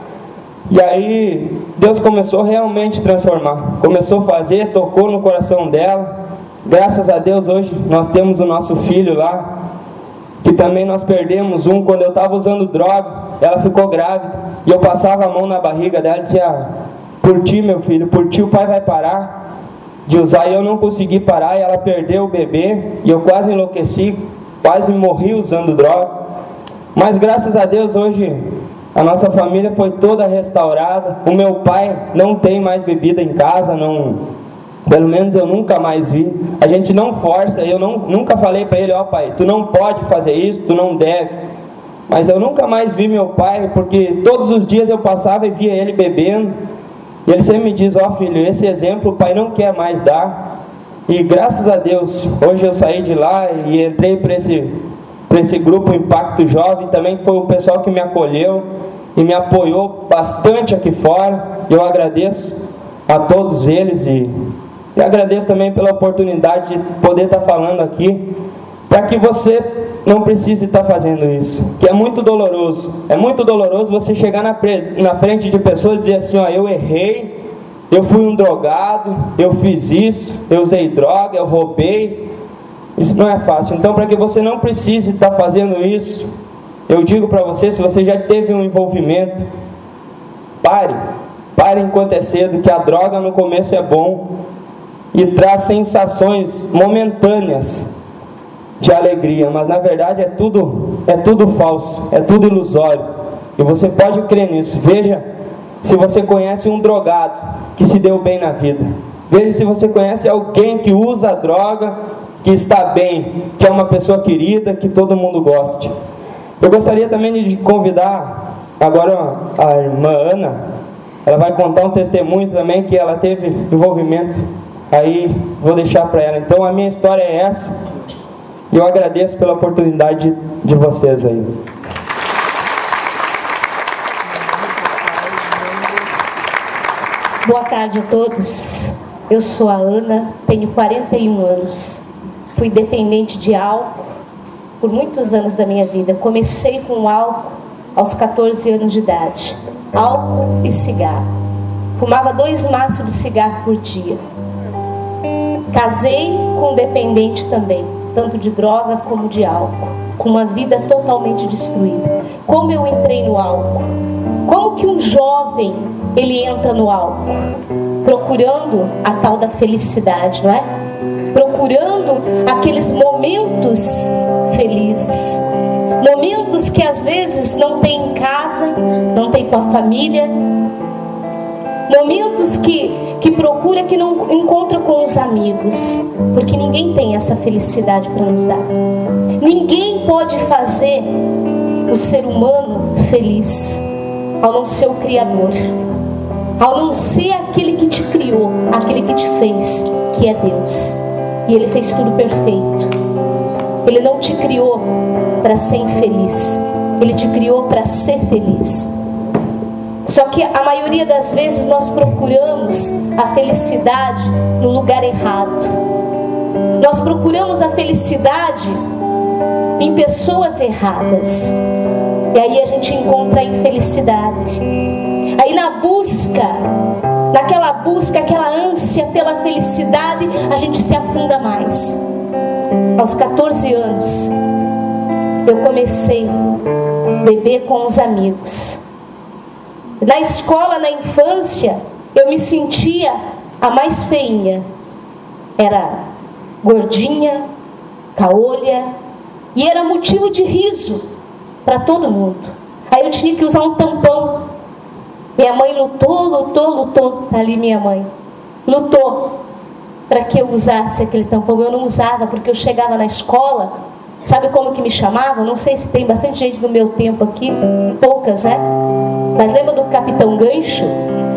E aí Deus começou realmente a transformar, começou a fazer, tocou no coração dela. Graças a Deus hoje nós temos o nosso filho lá, que também nós perdemos um quando eu estava usando droga. Ela ficou grávida e eu passava a mão na barriga dela e dizia: por ti, meu filho, por ti o pai vai parar de usar. E eu não consegui parar, e ela perdeu o bebê e eu quase enlouqueci, quase morri usando droga. Mas graças a Deus hoje a nossa família foi toda restaurada. O meu pai não tem mais bebida em casa, pelo menos eu nunca mais vi. A gente não força, eu nunca falei para ele: ó pai, tu não pode fazer isso, tu não deve. Mas eu nunca mais vi meu pai, porque todos os dias eu passava e via ele bebendo. E ele sempre me diz: ó filho, esse exemplo o pai não quer mais dar. E graças a Deus, hoje eu saí de lá e entrei para esse grupo Impacto Jovem, também foi o pessoal que me acolheu e me apoiou bastante aqui fora. Eu agradeço a todos eles e agradeço também pela oportunidade de poder estar falando aqui, para que você não precise estar fazendo isso, que é muito doloroso. É muito doloroso você chegar na frente de pessoas e dizer assim: ó, eu errei, eu fui um drogado, eu fiz isso, eu usei droga, eu roubei. Isso não é fácil. Então, para que você não precise estar fazendo isso, eu digo para você: se você já teve um envolvimento, pare enquanto é cedo, que a droga no começo é bom e traz sensações momentâneas de alegria, mas na verdade é tudo falso, é tudo ilusório, e você pode crer nisso. Veja se você conhece um drogado que se deu bem na vida, veja se você conhece alguém que usa a droga, que está bem, que é uma pessoa querida, que todo mundo goste. Eu gostaria também de convidar agora a irmã Ana. Ela vai contar um testemunho também, que ela teve envolvimento. Aí vou deixar para ela. Então a minha história é essa, e eu agradeço pela oportunidade de vocês aí. Boa tarde a todos. Eu sou a Ana, tenho 41 anos. Fui dependente de álcool por muitos anos da minha vida. Comecei com álcool aos 14 anos de idade. Álcool e cigarro. Fumava 2 maços de cigarro por dia. Casei com um dependente também. tanto de droga como de álcool, com uma vida totalmente destruída. Como eu entrei no álcool? Como que um jovem, ele entra no álcool? Procurando a tal da felicidade, não é? Procurando aqueles momentos felizes. Momentos que às vezes não tem em casa, não tem com a família. Momentos que procura, que não encontra com os amigos. Porque ninguém tem essa felicidade para nos dar. Ninguém pode fazer o ser humano feliz, ao não ser o Criador, ao não ser aquele que te criou, aquele que te fez, que é Deus. E Ele fez tudo perfeito. Ele não te criou para ser infeliz, Ele te criou para ser feliz. Só que a maioria das vezes nós procuramos a felicidade no lugar errado. Nós procuramos a felicidade em pessoas erradas. E aí a gente encontra a infelicidade. Aí naquela busca, aquela ânsia pela felicidade, a gente se afunda mais. Aos 14 anos, eu comecei a beber com os amigos. Na escola, na infância, eu me sentia a mais feinha. Era gordinha, caolha, e era motivo de riso para todo mundo. Aí eu tinha que usar um tampão. Minha mãe lutou. Ali minha mãe lutou para que eu usasse aquele tampão. Eu não usava, porque eu chegava na escola, sabe como que me chamavam? Não sei se tem bastante gente do meu tempo aqui, poucas, né? Mas lembra do Capitão Gancho,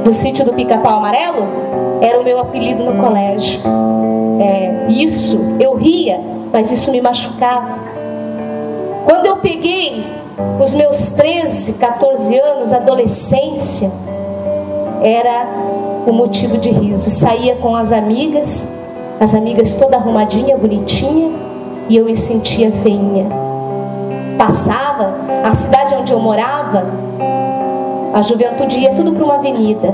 do sítio do Pica-Pau Amarelo? Era o meu apelido no colégio. Isso, eu ria, mas isso me machucava. Quando eu peguei os meus 13, 14 anos, adolescência, era o motivo de riso. Saía com as amigas toda arrumadinha, bonitinha, e eu me sentia feinha. Passava, a cidade onde eu morava, a juventude ia tudo para uma avenida.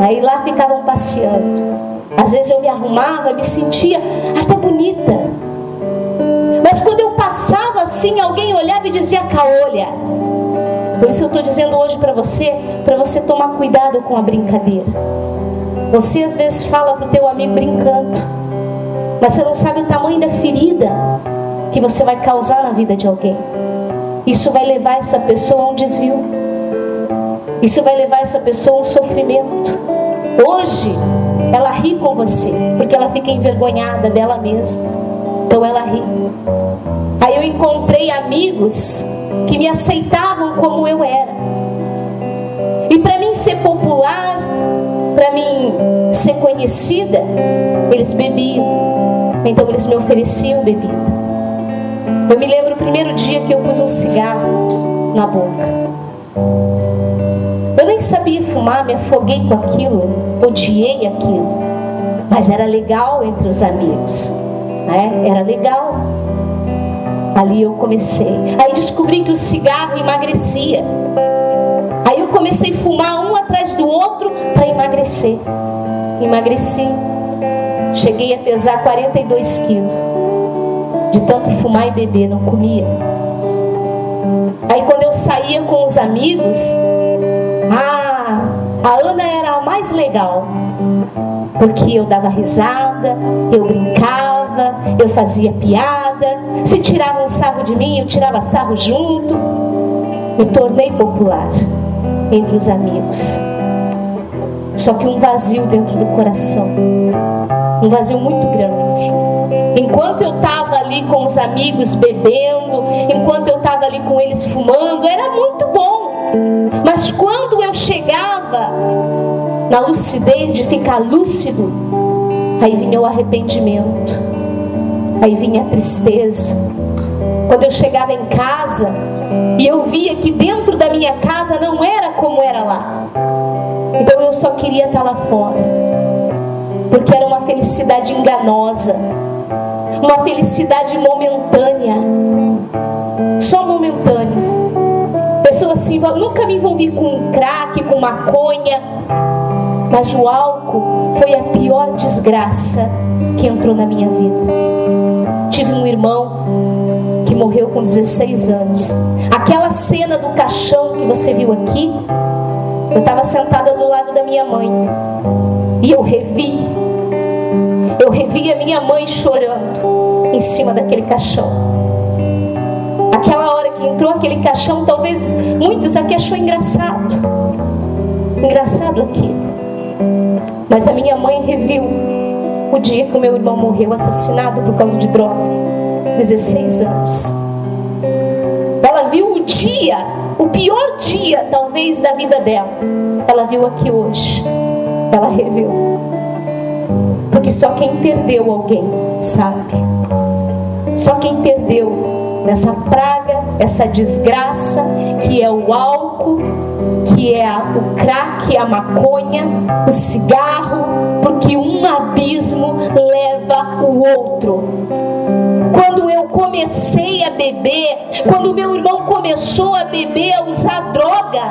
Aí lá ficavam passeando. Às vezes eu me arrumava, me sentia até bonita. Mas quando eu passava assim, alguém olhava e dizia caolha. Por isso eu estou dizendo hoje para você tomar cuidado com a brincadeira. Você às vezes fala para o teu amigo brincando, mas você não sabe o tamanho da ferida que você vai causar na vida de alguém. Isso vai levar essa pessoa a um desvio. Isso vai levar essa pessoa a um sofrimento. Hoje ela ri com você, porque ela fica envergonhada dela mesma. Então ela ri. Aí eu encontrei amigos que me aceitavam como eu era. E para mim ser popular, para mim ser conhecida, eles bebiam. Então eles me ofereciam bebida. Eu me lembro o primeiro dia que eu pus um cigarro na boca. Eu nem sabia fumar, me afoguei com aquilo, odiei aquilo. Mas era legal entre os amigos, né? Era legal. Ali eu comecei. Aí descobri que o cigarro emagrecia. Aí eu comecei a fumar um atrás do outro para emagrecer. Emagreci. Cheguei a pesar 42 quilos. De tanto fumar e beber, não comia. Aí quando eu saía com os amigos, a Ana era a mais legal, porque eu dava risada, eu brincava, eu fazia piada. Se tiravam um sarro de mim, eu tirava sarro junto. Me tornei popular entre os amigos. Só que um vazio dentro do coração, um vazio muito grande. Enquanto eu estava ali com os amigos bebendo, enquanto eu estava ali com eles fumando, era muito bom. Mas quando eu chegava na lucidez de ficar lúcido, aí vinha o arrependimento, aí vinha a tristeza. Quando eu chegava em casa e eu via que dentro da minha casa não era como era lá, então eu só queria estar lá fora, porque era uma felicidade enganosa, uma felicidade momentânea, só momentânea. Pessoas assim, nunca me envolvi com crack, com maconha, Mas o álcool foi a pior desgraça que entrou na minha vida. Tive um irmão que morreu com 16 anos. Aquela cena do caixão que você viu aqui, eu estava sentada do lado da minha mãe e eu revi a minha mãe chorando em cima daquele caixão. Aquela hora que entrou aquele caixão, talvez muitos aqui achou engraçado aquilo, mas a minha mãe reviu o dia que o meu irmão morreu assassinado por causa de droga, 16 anos. Ela viu o dia, o pior dia talvez da vida dela. Ela viu aqui hoje. Ela reviu. Porque só quem perdeu alguém sabe. Só quem perdeu nessa praga, essa desgraça que é o álcool, que é o crack, a maconha, o cigarro, porque um abismo leva o outro. Quando eu comecei a beber, quando meu irmão começou a beber, a usar droga,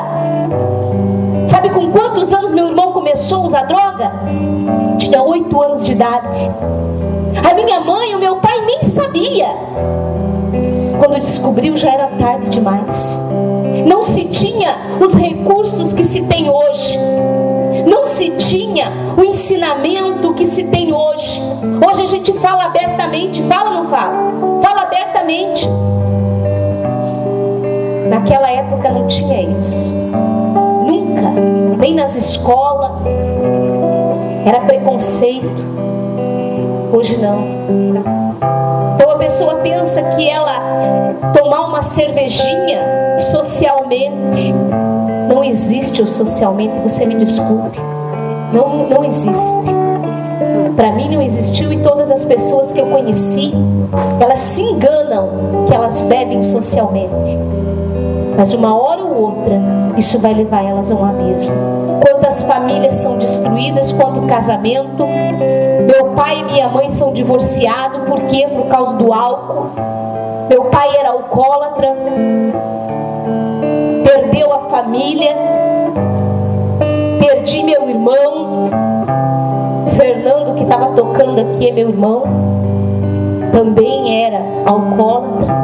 sabe com quantos anos meu irmão começou a usar droga? Tinha 8 anos de idade. A minha mãe e o meu pai nem sabia. Quando descobriu, já era tarde demais. Não se tinha os recursos que se tem hoje. Não se tinha o ensinamento que se tem hoje. Hoje a gente fala abertamente. Fala ou não fala? Fala abertamente. Naquela época não tinha isso. Nunca. Nem nas escolas. Era preconceito. Hoje não. Então a pessoa pensa que ela tomar uma cervejinha socialmente. Não existe o socialmente, você me desculpe. Não existe. Para mim não existiu, e todas as pessoas que eu conheci, elas se enganam que elas bebem socialmente. Mas de uma hora ou outra, isso vai levar elas a um abismo. Quantas famílias são destruídas, quanto casamento. Meu pai e minha mãe são divorciados. Por quê? Por causa do álcool. Meu pai era alcoólatra. Perdeu a família. Perdi meu irmão. Fernando, que estava tocando aqui, é meu irmão. Também era alcoólatra.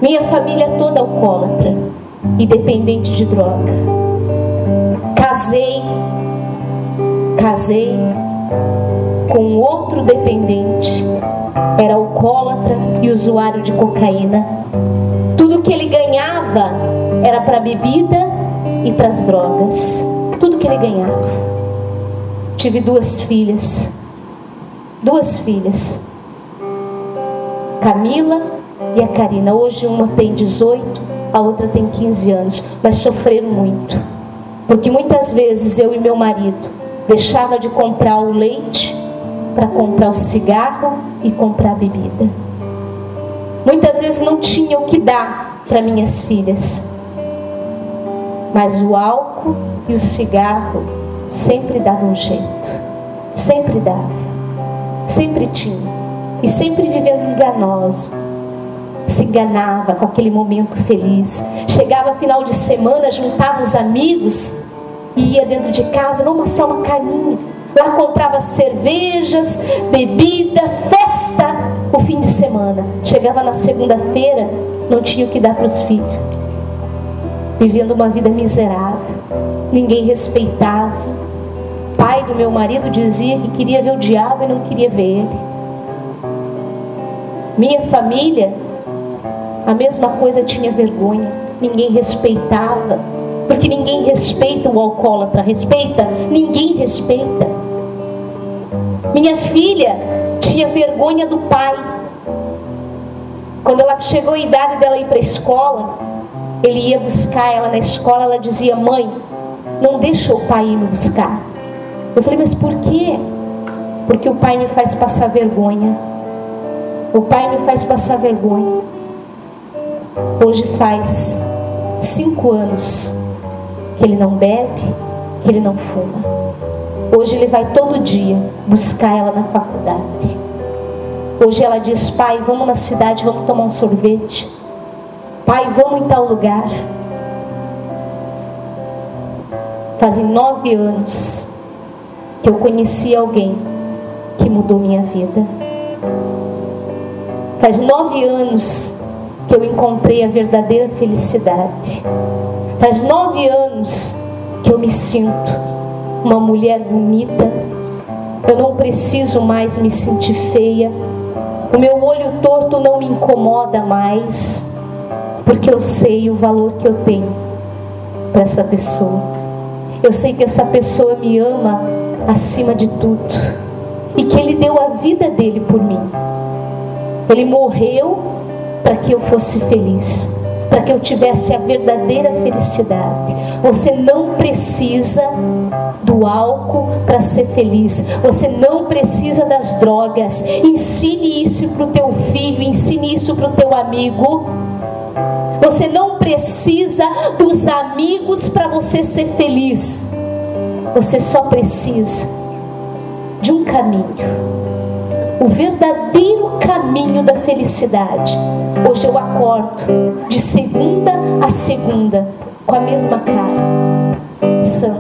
Minha família toda alcoólatra e dependente de droga. Casei com outro dependente. Era alcoólatra e usuário de cocaína. Tudo que ele ganhava era para bebida e para as drogas. Tudo que ele ganhava. Tive 2 filhas. 2 filhas. Camila e a Karina. Hoje uma tem 18, a outra tem 15 anos. Mas sofreram muito. Porque muitas vezes eu e meu marido deixava de comprar o leite para comprar o cigarro e comprar a bebida. Muitas vezes não tinha o que dar para minhas filhas. Mas o álcool e o cigarro sempre davam um jeito. Sempre dava. Sempre tinha. E sempre vivendo enganoso. Se enganava com aquele momento feliz. Chegava final de semana, juntava os amigos e ia dentro de casa, vamos assar uma carninha. Lá comprava cervejas, bebida, festa o fim de semana. Chegava na segunda-feira, não tinha o que dar para os filhos. Vivendo uma vida miserável. Ninguém respeitava. Pai do meu marido dizia que queria ver o diabo e não queria ver ele. Minha família, a mesma coisa, tinha vergonha. Ninguém respeitava. Porque ninguém respeita o alcoólatra. Respeita? Ninguém respeita. Minha filha tinha vergonha do pai. Quando ela chegou a idade dela ir para a escola, ele ia buscar ela na escola. Ela dizia: mãe, não deixa o pai ir me buscar. Eu falei: mas por quê? Porque o pai me faz passar vergonha. O pai me faz passar vergonha. Hoje faz 5 anos que ele não bebe, que ele não fuma. Hoje ele vai todo dia buscar ela na faculdade. Hoje ela diz: pai, vamos na cidade, vamos tomar um sorvete. Pai, vamos em tal lugar. Fazem 9 anos que eu conheci alguém que mudou minha vida. Faz 9 anos que eu encontrei a verdadeira felicidade. Faz 9 anos que eu me sinto uma mulher bonita. Eu não preciso mais me sentir feia. O meu olho torto não me incomoda mais, porque eu sei o valor que eu tenho para essa pessoa. Eu sei que essa pessoa me ama acima de tudo e que Ele deu a vida dele por mim. Ele morreu para que eu fosse feliz, para que eu tivesse a verdadeira felicidade. Você não precisa do álcool para ser feliz. Você não precisa das drogas. Ensine isso para o teu filho, ensine isso para o teu amigo. Você não precisa dos amigos para você ser feliz. Você só precisa de um caminho, o verdadeiro caminho da felicidade. Hoje eu acordo de segunda a segunda com a mesma cara, sã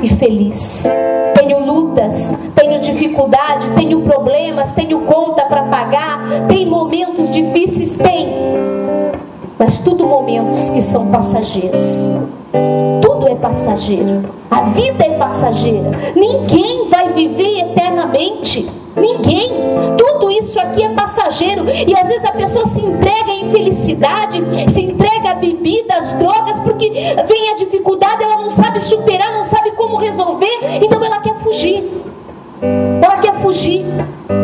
e feliz. Tenho lutas, tenho dificuldade, tenho problemas, tenho conta para pagar, tem momentos difíceis, mas tudo momentos que são passageiros. Tudo é passageiro. A vida é passageira. Ninguém vai viver eternamente. Ninguém. Tudo isso aqui é passageiro. E às vezes a pessoa se entrega à infelicidade, se entrega à bebida, às drogas, porque vem a dificuldade, ela não sabe superar, não sabe como resolver, então ela quer fugir. Ela quer fugir.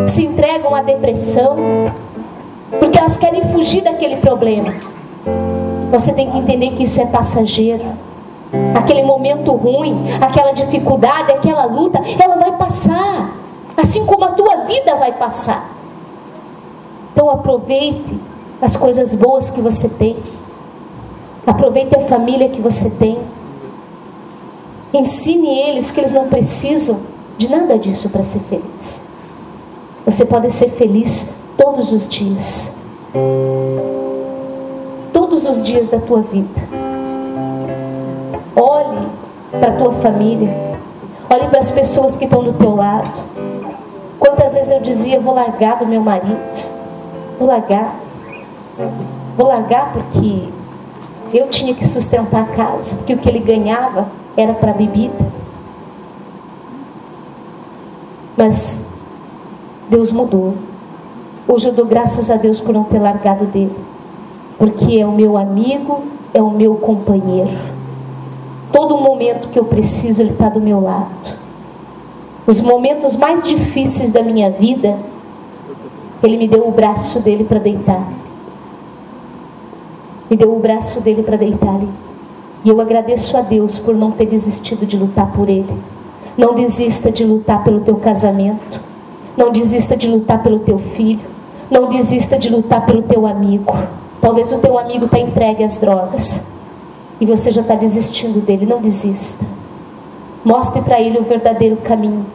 Se entregam à depressão, porque elas querem fugir daquele problema. Você tem que entender que isso é passageiro. Aquele momento ruim, aquela dificuldade, aquela luta, ela vai passar, assim como a tua vida vai passar. Então aproveite as coisas boas que você tem. Aproveite a família que você tem. Ensine eles que eles não precisam de nada disso para ser feliz. Você pode ser feliz todos os dias. Todos os dias da tua vida. Olhe para a tua família. Olhe para as pessoas que estão do teu lado. Quantas vezes eu dizia, vou largar do meu marido. Vou largar. Vou largar porque eu tinha que sustentar a casa, porque o que ele ganhava era para bebida. Mas Deus mudou. Hoje eu dou graças a Deus por não ter largado dele, porque é o meu amigo, é o meu companheiro. Todo momento que eu preciso, ele está do meu lado. Os momentos mais difíceis da minha vida, ele me deu o braço dele para deitar. Me deu o braço dele para deitar ali. E eu agradeço a Deus por não ter desistido de lutar por ele. Não desista de lutar pelo teu casamento. Não desista de lutar pelo teu filho. Não desista de lutar pelo teu amigo. Talvez o teu amigo está entregue às drogas e você já está desistindo dele. Não desista. Mostre para ele o verdadeiro caminho,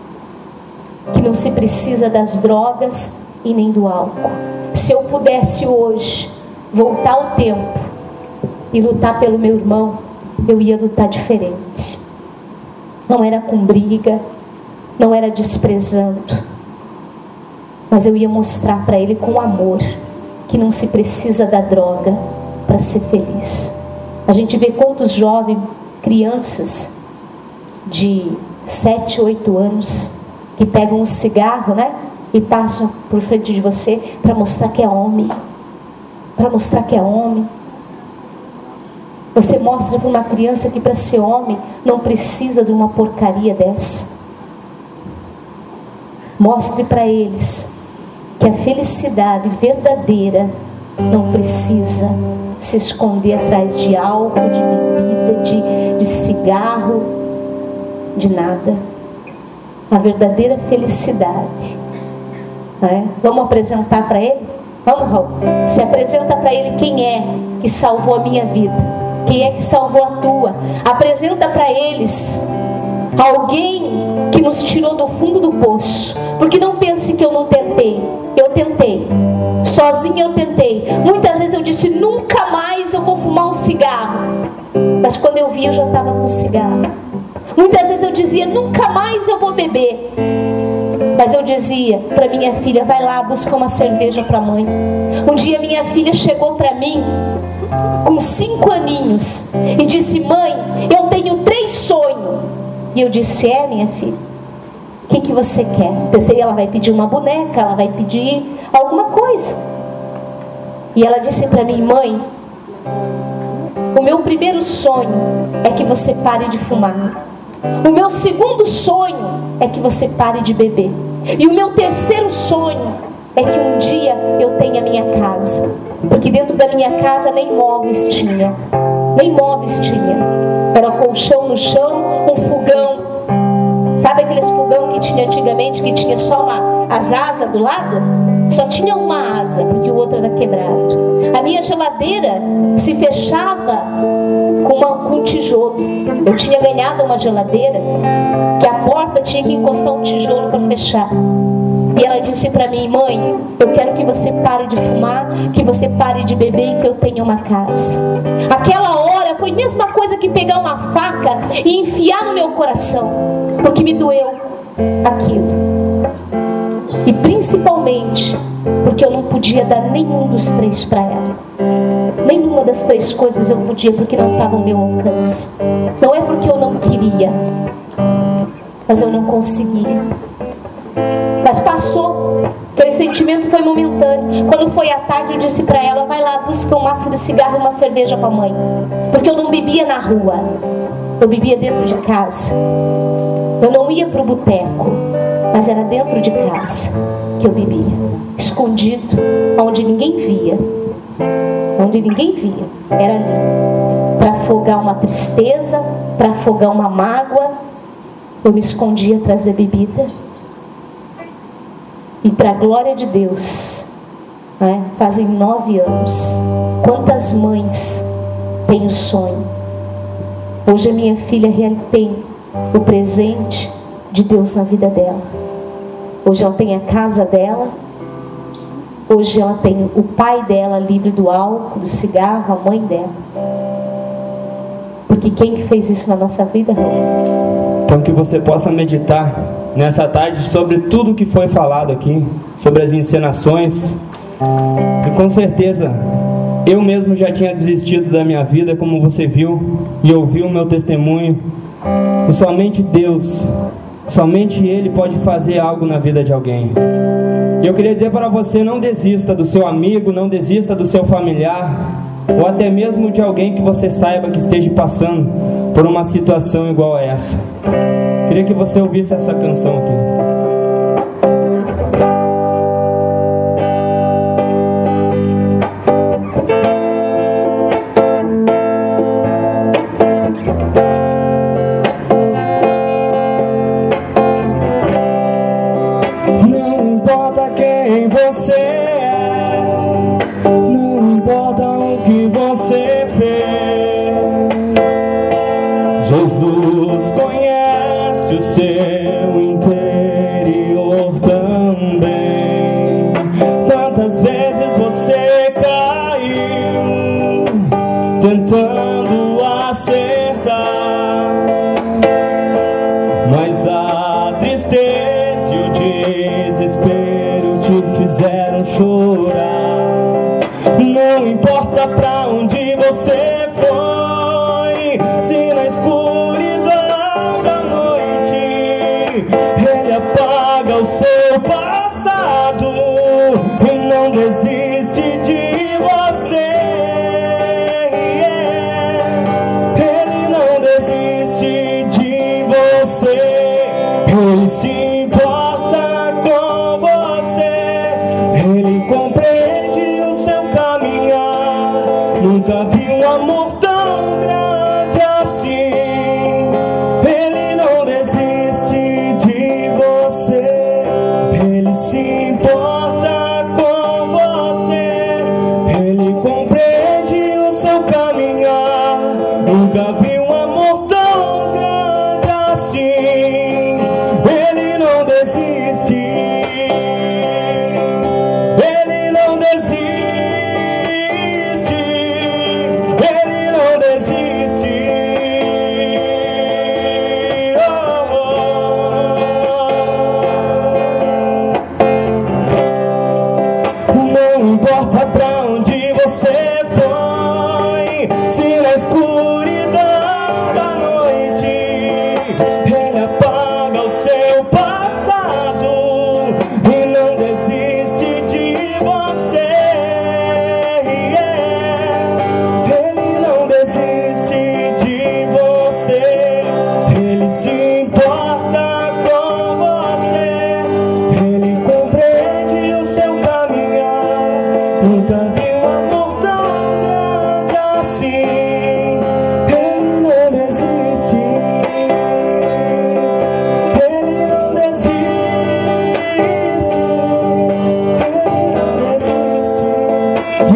que não se precisa das drogas e nem do álcool. Se eu pudesse hoje voltar ao tempo e lutar pelo meu irmão, eu ia lutar diferente. Não era com briga, não era desprezando, mas eu ia mostrar para ele com amor que não se precisa da droga para ser feliz. A gente vê quantos jovens, crianças de 7, 8 anos que pegam um cigarro, né, e passam por frente de você para mostrar que é homem. Para mostrar que é homem. Você mostra para uma criança que para ser homem não precisa de uma porcaria dessa. Mostre para eles que a felicidade verdadeira não precisa se esconder atrás de álcool, de bebida, de cigarro, de nada. A verdadeira felicidade, né? Vamos apresentar para ele? Vamos, Raul. Se apresenta para ele quem é que salvou a minha vida, quem é que salvou a tua. Apresenta para eles alguém que nos tirou do fundo do poço. Porque não pense que eu não tentei. Eu tentei. Sozinha eu tentei. Muitas vezes eu disse, nunca mais eu vou fumar um cigarro. Mas quando eu via, eu já estava com cigarro. Muitas vezes eu dizia, nunca mais eu vou beber. Mas eu dizia para minha filha, vai lá, busca uma cerveja para a mãe. Um dia minha filha chegou para mim, com 5 aninhos, e disse, mãe, eu tenho 3 sonhos. E eu disse, minha filha, o que você quer? Pensei, ela vai pedir uma boneca, ela vai pedir alguma coisa. E ela disse para mim, mãe, o meu primeiro sonho é que você pare de fumar. O meu segundo sonho é que você pare de beber. E o meu terceiro sonho é que um dia eu tenha minha casa. Porque dentro da minha casa nem móveis tinha. Nem móveis tinha. Era colchão no chão, um fogão. Sabe aqueles fogão que tinha antigamente, que tinha só as asas do lado? Só tinha uma asa, porque o outro era quebrado. A minha geladeira se fechava com um tijolo. Eu tinha ganhado uma geladeira que a porta tinha que encostar um tijolo para fechar. E ela disse para mim, mãe, eu quero que você pare de fumar, que você pare de beber e que eu tenha uma casa. Aquela hora foi a mesma coisa que pegar uma faca e enfiar no meu coração, porque me doeu aquilo. E principalmente porque eu não podia dar nenhum dos 3 para ela. Nenhuma das 3 coisas eu podia, porque não estava ao meu alcance. Não é porque eu não queria, mas eu não conseguia. Mas passou. Aquele sentimento foi momentâneo. Quando foi à tarde, eu disse para ela, vai lá, busca um maço de cigarro e uma cerveja para a mãe. Porque eu não bebia na rua, eu bebia dentro de casa. Eu não ia para o boteco, mas era dentro de casa que eu bebia, escondido, onde ninguém via. Onde ninguém via, era ali, para afogar uma tristeza, para afogar uma mágoa. Eu me escondia atrás da bebida. E para a glória de Deus, né, fazem 9 anos. Quantas mães têm o sonho? Hoje a minha filha tem o presente de Deus na vida dela. Hoje ela tem a casa dela. Hoje ela tem o pai dela livre do álcool, do cigarro, a mãe dela. Porque quem que fez isso na nossa vida, Raul? Então que você possa meditar nessa tarde sobre tudo que foi falado aqui, sobre as encenações. E com certeza, eu mesmo já tinha desistido da minha vida, como você viu e ouviu o meu testemunho. E somente Deus, somente Ele pode fazer algo na vida de alguém. E eu queria dizer para você, não desista do seu amigo, não desista do seu familiar, ou até mesmo de alguém que você saiba que esteja passando por uma situação igual a essa. Queria que você ouvisse essa canção aqui. Tentando acertar, mas a tristeza e o desespero te fizeram chorar. Não importa pra onde você foi, se na escuridão da noite Ele apaga o seu passado e não desiste de você. Ele se importa com você, Ele compreende o seu caminhar. Nunca vi um amor tão grande assim. Ele não desiste de você, Ele se importa com você, Ele compreende o seu caminhar. Nunca vi um amor tão grande assim. Ele não desiste, Ele não desiste, Ele não desiste.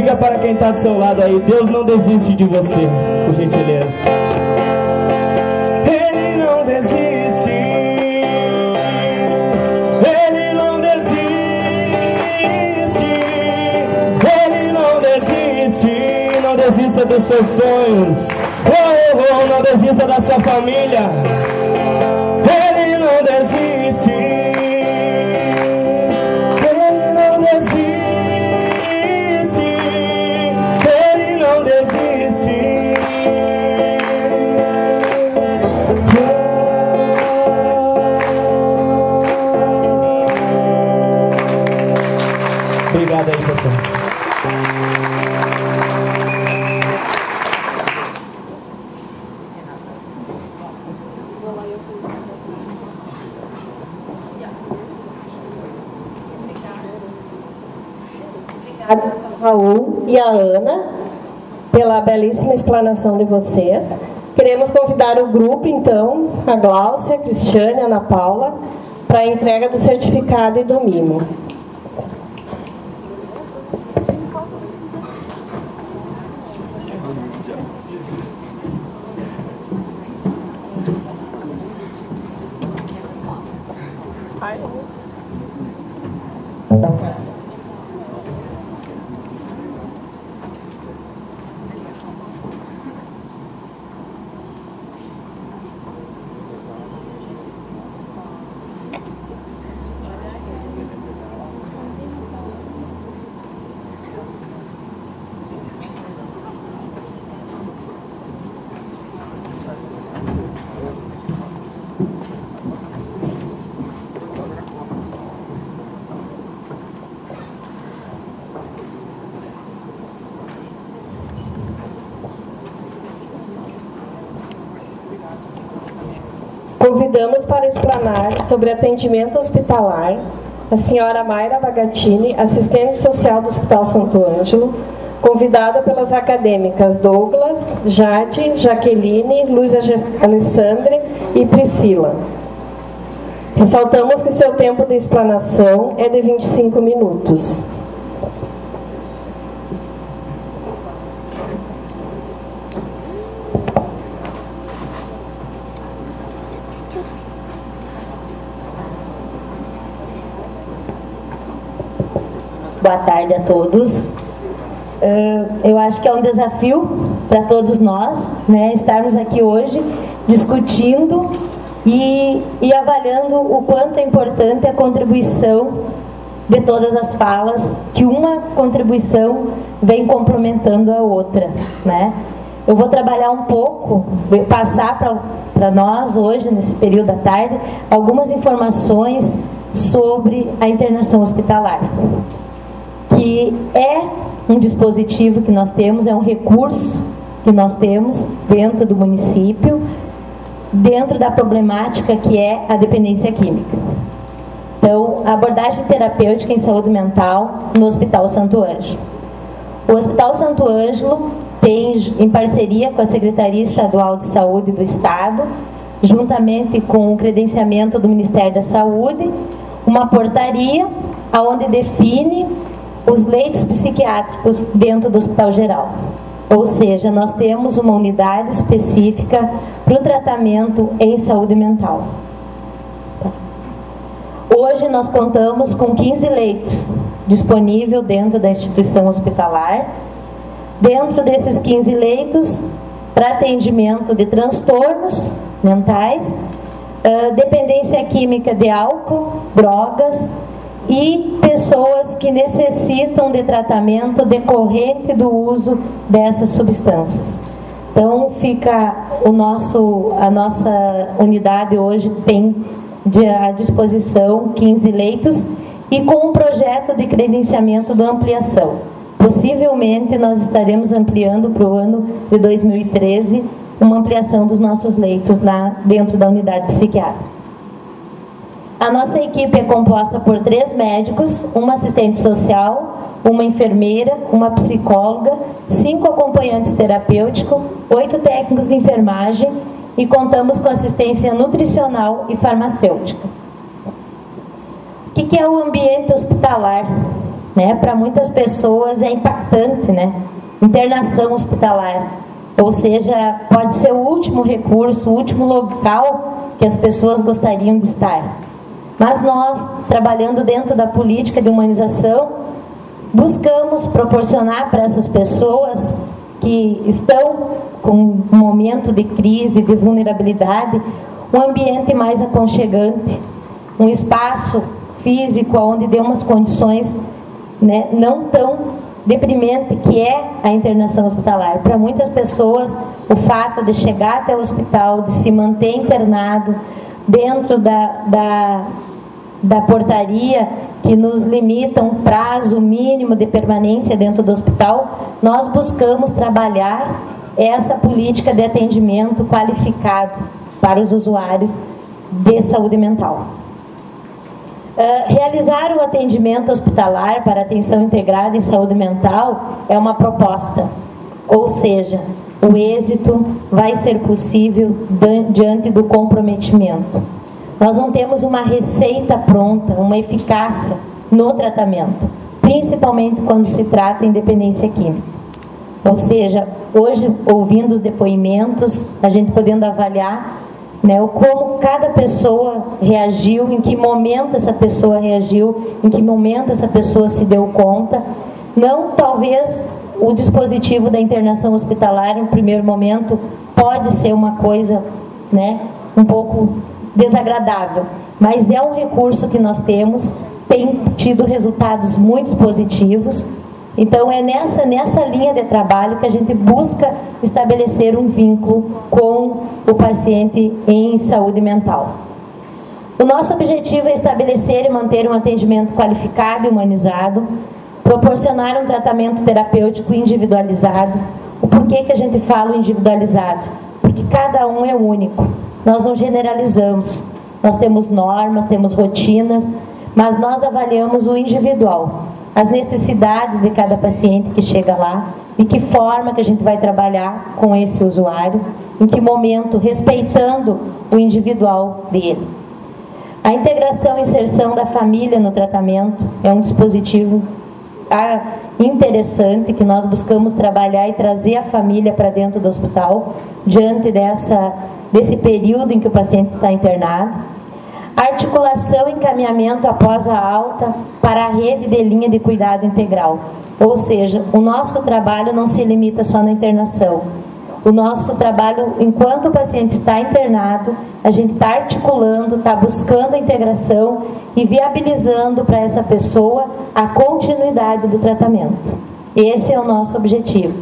Diga para quem está do seu lado aí, Deus não desiste de você, por gentileza. Ele não desiste. Ele não desiste. Ele não desiste. Não desista dos seus sonhos. Não desista da sua família. Ele não desiste. Ele não desiste. Ele não desiste. Obrigado aí, pessoal. Obrigada, Raul e a Ana, pela belíssima explanação de vocês. Queremos convidar o grupo, então, a Gláucia, a Cristiane, a Ana Paula, para a entrega do certificado e do mimo. Convidamos para explanar sobre atendimento hospitalar a senhora Mayra Bagatini, assistente social do Hospital Santo Ângelo, convidada pelas acadêmicas Douglas, Jade, Jaqueline, Luiz Alessandre e Priscila. Ressaltamos que seu tempo de explanação é de 25 minutos. Boa tarde a todos. Eu acho que é um desafio para todos nós, né, estarmos aqui hoje discutindo e avaliando o quanto é importante a contribuição de todas as falas, que uma contribuição vem complementando a outra, né? Eu vou trabalhar um pouco, passar para nós hoje, nesse período da tarde, algumas informações sobre a internação hospitalar, que é um dispositivo que nós temos, é um recurso que nós temos dentro do município, dentro da problemática que é a dependência química. Então, a abordagem terapêutica em saúde mental no Hospital Santo Ângelo. O Hospital Santo Ângelo tem, em parceria com a Secretaria Estadual de Saúde do Estado, juntamente com o credenciamento do Ministério da Saúde, uma portaria onde define os leitos psiquiátricos dentro do Hospital Geral. Ou seja, nós temos uma unidade específica para o tratamento em saúde mental. Hoje nós contamos com 15 leitos disponíveis dentro da instituição hospitalar. Dentro desses 15 leitos, para atendimento de transtornos mentais, dependência química de álcool, drogas e pessoas que necessitam de tratamento decorrente do uso dessas substâncias. Então, fica a nossa unidade hoje tem à disposição 15 leitos e com um projeto de credenciamento da ampliação. Possivelmente, nós estaremos ampliando para o ano de 2013 uma ampliação dos nossos leitos lá dentro da unidade psiquiátrica. A nossa equipe é composta por 3 médicos, uma assistente social, uma enfermeira, uma psicóloga, 5 acompanhantes terapêuticos, 8 técnicos de enfermagem e contamos com assistência nutricional e farmacêutica. O que é o ambiente hospitalar? né? Para muitas pessoas é impactante, né? Internação hospitalar, ou seja, pode ser o último recurso, o último local que as pessoas gostariam de estar. Mas nós, trabalhando dentro da política de humanização, buscamos proporcionar para essas pessoas que estão com um momento de crise, de vulnerabilidade, um ambiente mais aconchegante, um espaço físico onde dê umas condições, né, não tão deprimente que é a internação hospitalar. Para muitas pessoas, o fato de chegar até o hospital, de se manter internado dentro da portaria que nos limita um prazo mínimo de permanência dentro do hospital, nós buscamos trabalhar essa política de atendimento qualificado para os usuários de saúde mental. Realizar o atendimento hospitalar para atenção integrada em saúde mental é uma proposta, ou seja, o êxito vai ser possível diante do comprometimento. Nós não temos uma receita pronta, uma eficácia no tratamento, principalmente quando se trata em dependência química. Ou seja, hoje, ouvindo os depoimentos, a gente podendo avaliar, né, como cada pessoa reagiu, em que momento essa pessoa reagiu, em que momento essa pessoa se deu conta. Não, talvez o dispositivo da internação hospitalar, em primeiro momento, pode ser uma coisa, né, um pouco desagradável, mas é um recurso que nós temos, tem tido resultados muito positivos. Então é nessa linha de trabalho que a gente busca estabelecer um vínculo com o paciente em saúde mental. O nosso objetivo é estabelecer e manter um atendimento qualificado e humanizado, proporcionar um tratamento terapêutico individualizado. O porquê que a gente fala individualizado? Porque cada um é único. Nós não generalizamos. Nós temos normas, temos rotinas, mas nós avaliamos o individual, as necessidades de cada paciente que chega lá, de que forma que a gente vai trabalhar com esse usuário, em que momento, respeitando o individual dele. A integração e inserção da família no tratamento é um dispositivo interessante que nós buscamos trabalhar e trazer a família para dentro do hospital, diante desse período em que o paciente está internado. Articulação e encaminhamento após a alta para a rede de linha de cuidado integral. Ou seja, o nosso trabalho não se limita só na internação. O nosso trabalho, enquanto o paciente está internado, a gente está articulando, está buscando a integração e viabilizando para essa pessoa a continuidade do tratamento. Esse é o nosso objetivo.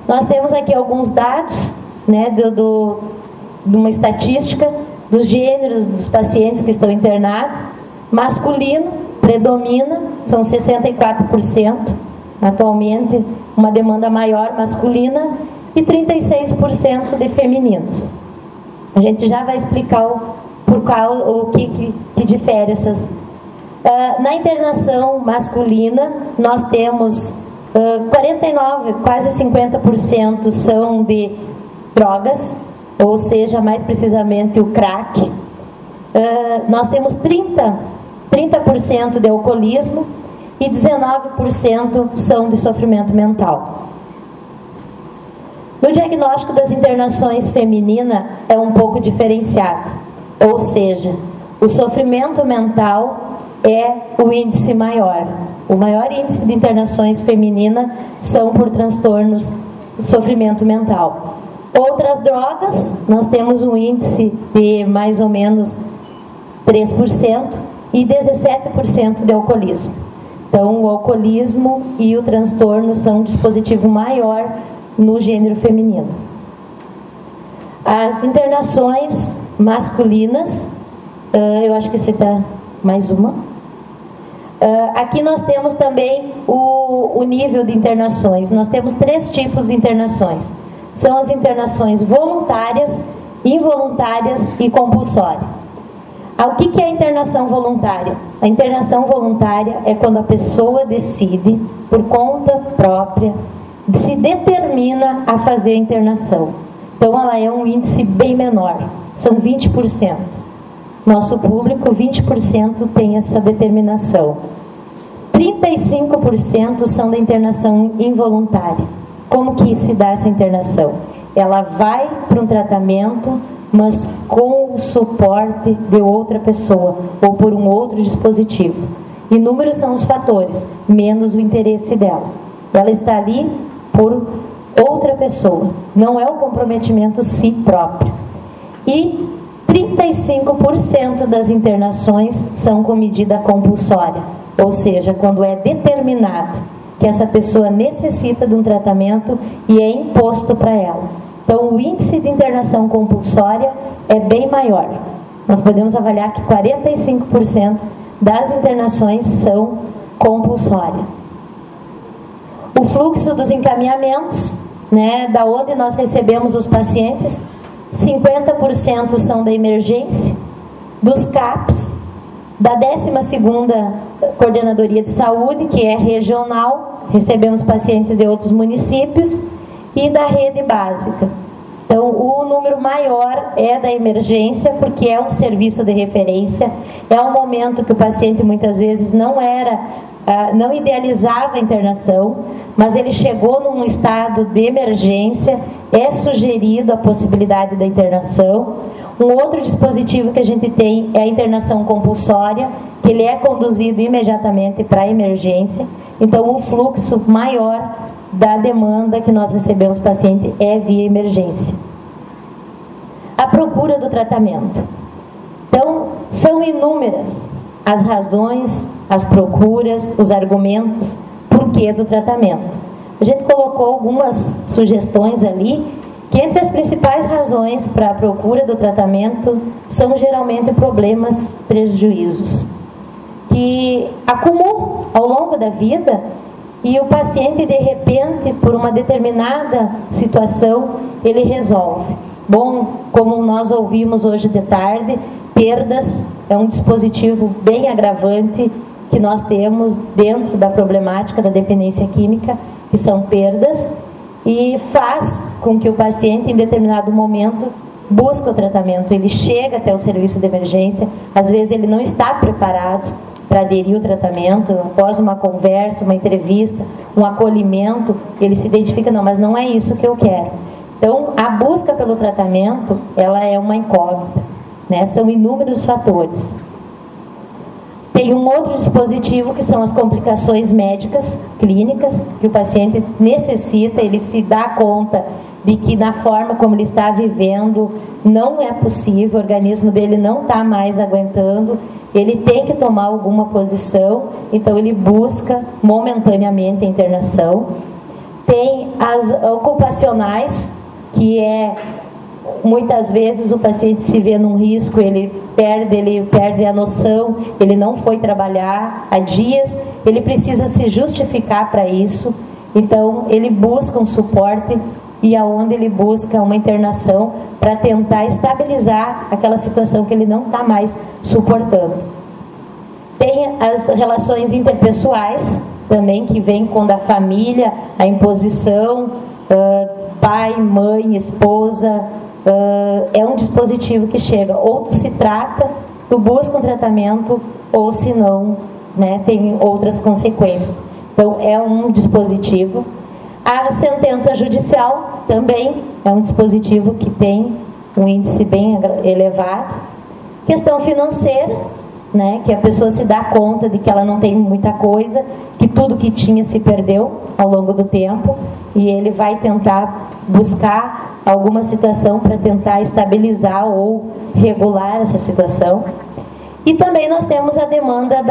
Nós temos aqui alguns dados, né, de uma estatística dos gêneros dos pacientes que estão internados. Masculino predomina, são 64%, atualmente uma demanda maior masculina, e 36% de femininos. A gente já vai explicar o que difere essas. Na internação masculina, nós temos 49%, quase 50% são de drogas, ou seja, mais precisamente o crack. Nós temos 30% de alcoolismo e 19% são de sofrimento mental. No diagnóstico das internações femininas é um pouco diferenciado, ou seja, o sofrimento mental é o índice maior. O maior índice de internações femininas são por transtornos do sofrimento mental. Outras drogas, nós temos um índice de mais ou menos 3% e 17% de alcoolismo. Então, o alcoolismo e o transtorno são um dispositivo maior no gênero feminino. As internações masculinas, eu acho que você está mais uma. Aqui nós temos também o nível de internações. Nós temos 3 tipos de internações. São as internações voluntárias, involuntárias e compulsórias. O que é a internação voluntária? A internação voluntária é quando a pessoa decide, por conta própria, se determina a fazer a internação. Então ela é um índice bem menor, são 20%. Nosso público, 20% tem essa determinação. 35% são da internação involuntária. Como que se dá essa internação? Ela vai para um tratamento, mas com o suporte de outra pessoa ou por um outro dispositivo. Inúmeros são os fatores, menos o interesse dela. Ela está ali por outra pessoa, não é o comprometimento si próprio. E 35% das internações são com medida compulsória, ou seja, quando é determinado que essa pessoa necessita de um tratamento e é imposto para ela. Então, o índice de internação compulsória é bem maior. Nós podemos avaliar que 45% das internações são compulsórias. O fluxo dos encaminhamentos, da onde nós recebemos os pacientes, 50% são da emergência, dos CAPs, da 12ª Coordenadoria de Saúde, que é regional, recebemos pacientes de outros municípios, e da rede básica. Então, o número maior é da emergência, porque é um serviço de referência, é um momento que o paciente muitas vezes não idealizava a internação, mas ele chegou num estado de emergência, é sugerido a possibilidade da internação. Um outro dispositivo que a gente tem é a internação compulsória, que ele é conduzido imediatamente para a emergência. Então, o fluxo maior da demanda que nós recebemos paciente é via emergência. A procura do tratamento. Então, são inúmeras as razões, as procuras, os argumentos, porquê do tratamento. A gente colocou algumas sugestões ali, que entre as principais razões para a procura do tratamento são geralmente problemas, prejuízos, que acumulam ao longo da vida e o paciente, de repente, por uma determinada situação, ele resolve. Bom, como nós ouvimos hoje de tarde, perdas é um dispositivo bem agravante que nós temos dentro da problemática da dependência química, que são perdas, e faz com que o paciente, em determinado momento, busque o tratamento. Ele chega até o serviço de emergência, às vezes ele não está preparado para aderir ao tratamento, após uma conversa, uma entrevista, um acolhimento, ele se identifica, não, mas não é isso que eu quero. Então, a busca pelo tratamento, ela é uma incógnita, são inúmeros fatores. Tem um outro dispositivo que são as complicações médicas, clínicas, que o paciente necessita, ele se dá conta de que na forma como ele está vivendo não é possível, o organismo dele não está mais aguentando, ele tem que tomar alguma posição, então ele busca momentaneamente a internação. Tem as ocupacionais, que muitas vezes o paciente se vê num risco, ele perde a noção, ele não foi trabalhar há dias, ele precisa se justificar para isso, então ele busca um suporte e aonde ele busca uma internação para tentar estabilizar aquela situação que ele não está mais suportando. Tem as relações interpessoais também, que vem com da família, a imposição, pai, mãe, esposa, é um dispositivo que chega, ou se trata, tu busca um tratamento, ou se não, tem outras consequências. Então, é um dispositivo. A sentença judicial também é um dispositivo que tem um índice bem elevado. Questão financeira, que a pessoa se dá conta de que ela não tem muita coisa, que tudo que tinha se perdeu ao longo do tempo, e ele vai tentar buscar alguma situação para tentar estabilizar ou regular essa situação. E também nós temos a demanda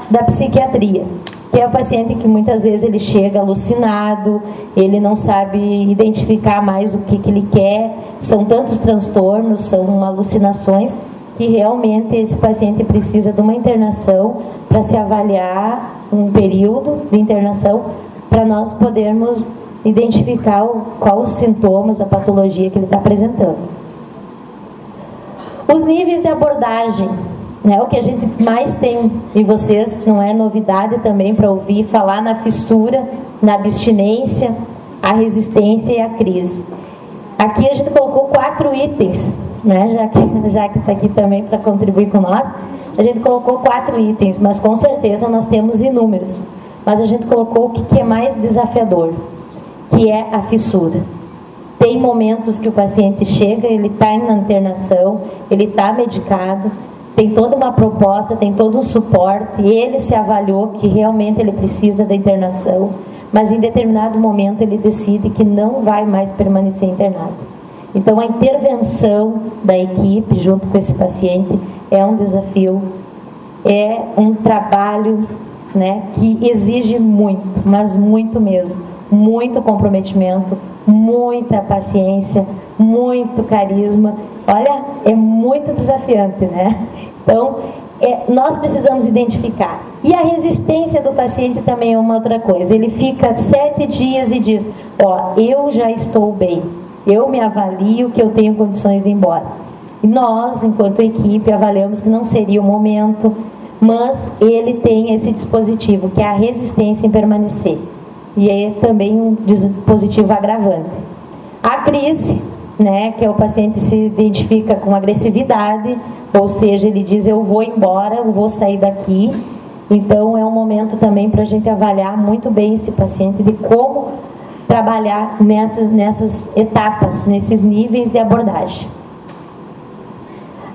da psiquiatria, que é o paciente que muitas vezes ele chega alucinado, ele não sabe identificar mais o que ele quer, são tantos transtornos, são alucinações, que realmente esse paciente precisa de uma internação para se avaliar um período de internação, para nós podermos identificar quais os sintomas, a patologia que ele está apresentando. Os níveis de abordagem, o que a gente mais tem, e vocês, não é novidade também para ouvir falar na fissura, na abstinência, a resistência e a crise. Aqui a gente colocou 4 itens, já que está aqui também para contribuir com nós, a gente colocou 4 itens, mas com certeza nós temos inúmeros. mas a gente colocou o que é mais desafiador, que é a fissura. Tem momentos que o paciente chega, ele está na internação, ele está medicado, tem toda uma proposta, tem todo um suporte, ele se avaliou que realmente ele precisa da internação, mas em determinado momento ele decide que não vai mais permanecer internado. Então a intervenção da equipe junto com esse paciente é um desafio, é um trabalho, né, que exige muito, mas muito mesmo, muito comprometimento, muita paciência, muito carisma. Olha, é muito desafiante, né? Então, nós precisamos identificar. E a resistência do paciente também é uma outra coisa. Ele fica 7 dias e diz, ó, eu já estou bem, eu me avalio que eu tenho condições de ir embora. E nós, enquanto equipe, avaliamos que não seria o momento, mas ele tem esse dispositivo, que é a resistência em permanecer. E é também um dispositivo agravante. A crise, né, que é o paciente se identifica com agressividade, ou seja, ele diz, eu vou embora, eu vou sair daqui. Então é um momento também para a gente avaliar muito bem esse paciente, de como trabalhar nessas etapas, nesses níveis de abordagem.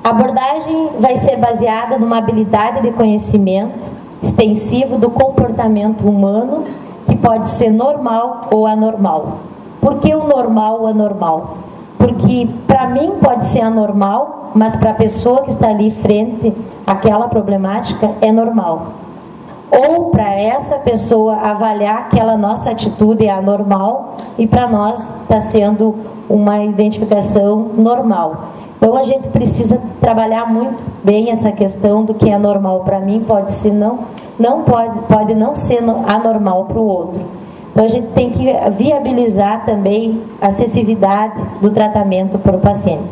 A abordagem vai ser baseada numa habilidade de conhecimento extensivo do comportamento humano, que pode ser normal ou anormal. Por que o normal ou anormal? Porque para mim pode ser anormal, mas para a pessoa que está ali frente àquela problemática é normal. Ou para essa pessoa avaliar aquela nossa atitude é anormal e para nós está sendo uma identificação normal. Então a gente precisa trabalhar muito bem essa questão do que é normal para mim, pode ser pode não ser anormal para o outro. Então a gente tem que viabilizar também a acessibilidade do tratamento para o paciente.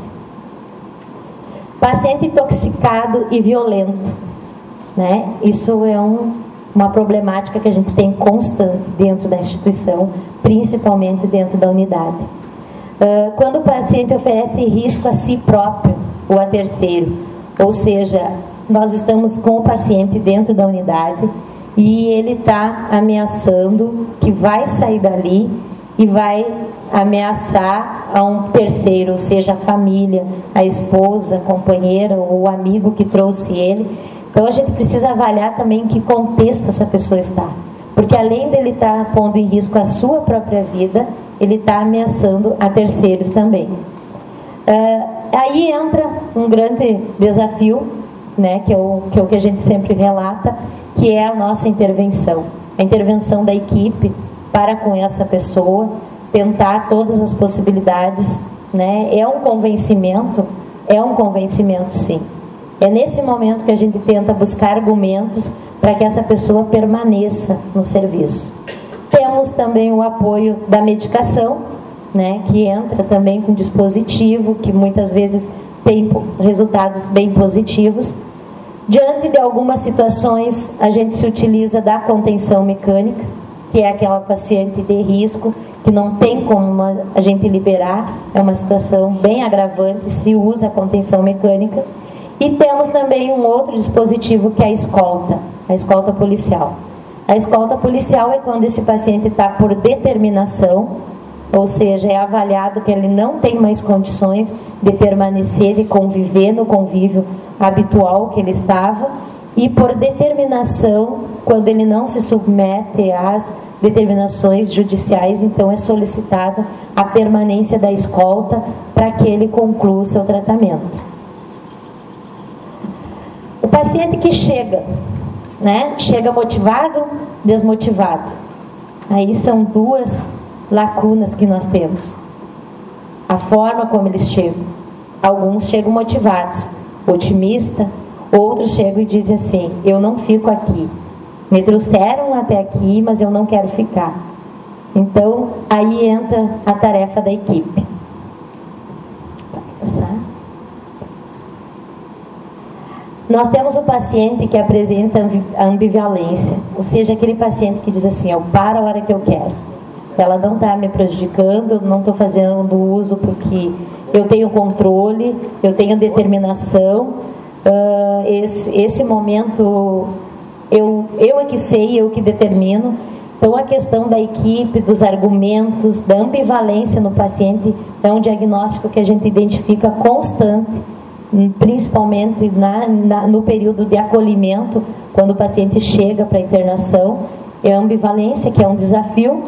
Paciente intoxicado e violento, né? Isso é uma problemática que a gente tem constante dentro da instituição, principalmente dentro da unidade. Quando o paciente oferece risco a si próprio ou a terceiro, ou seja, nós estamos com o paciente dentro da unidade e ele está ameaçando que vai sair dali e vai ameaçar a um terceiro, ou seja, a família, a esposa, a companheira ou o amigo que trouxe ele. Então a gente precisa avaliar também em que contexto essa pessoa está, porque além dele estar pondo em risco a sua própria vida, ele está ameaçando a terceiros também. Aí entra um grande desafio, né, que é o que a gente sempre relata, que é a nossa intervenção. A intervenção da equipe para com essa pessoa, tentar todas as possibilidades, né? É um convencimento sim. É nesse momento que a gente tenta buscar argumentos para que essa pessoa permaneça no serviço. Temos também o apoio da medicação, né, que entra também com dispositivo, que muitas vezes tem resultados bem positivos. Diante de algumas situações, a gente se utiliza da contenção mecânica, que é aquela paciente de risco, que não tem como a gente liberar, é uma situação bem agravante, se usa a contenção mecânica. E temos também um outro dispositivo, que é a escolta policial. A escolta policial é quando esse paciente está por determinação, ou seja, é avaliado que ele não tem mais condições de permanecer e conviver no convívio habitual que ele estava, e por determinação, quando ele não se submete às determinações judiciais, então é solicitado a permanência da escolta para que ele conclua o seu tratamento. O paciente que chega, né? Chega motivado, desmotivado. Aí são duas lacunas que nós temos. A forma como eles chegam. Alguns chegam motivados, otimista, outros chegam e dizem assim, eu não fico aqui. Me trouxeram até aqui, mas eu não quero ficar. Então, aí entra a tarefa da equipe. Vai passar. Nós temos o paciente que apresenta a ambivalência, ou seja, aquele paciente que diz assim, eu paro a hora que eu quero. Ela não está me prejudicando, não estou fazendo uso porque eu tenho controle, eu tenho determinação. Esse momento eu é que sei, eu que determino. Então, a questão da equipe, dos argumentos, da ambivalência no paciente é um diagnóstico que a gente identifica constante, principalmente no período de acolhimento, quando o paciente chega para a internação. É a ambivalência, que é um desafio,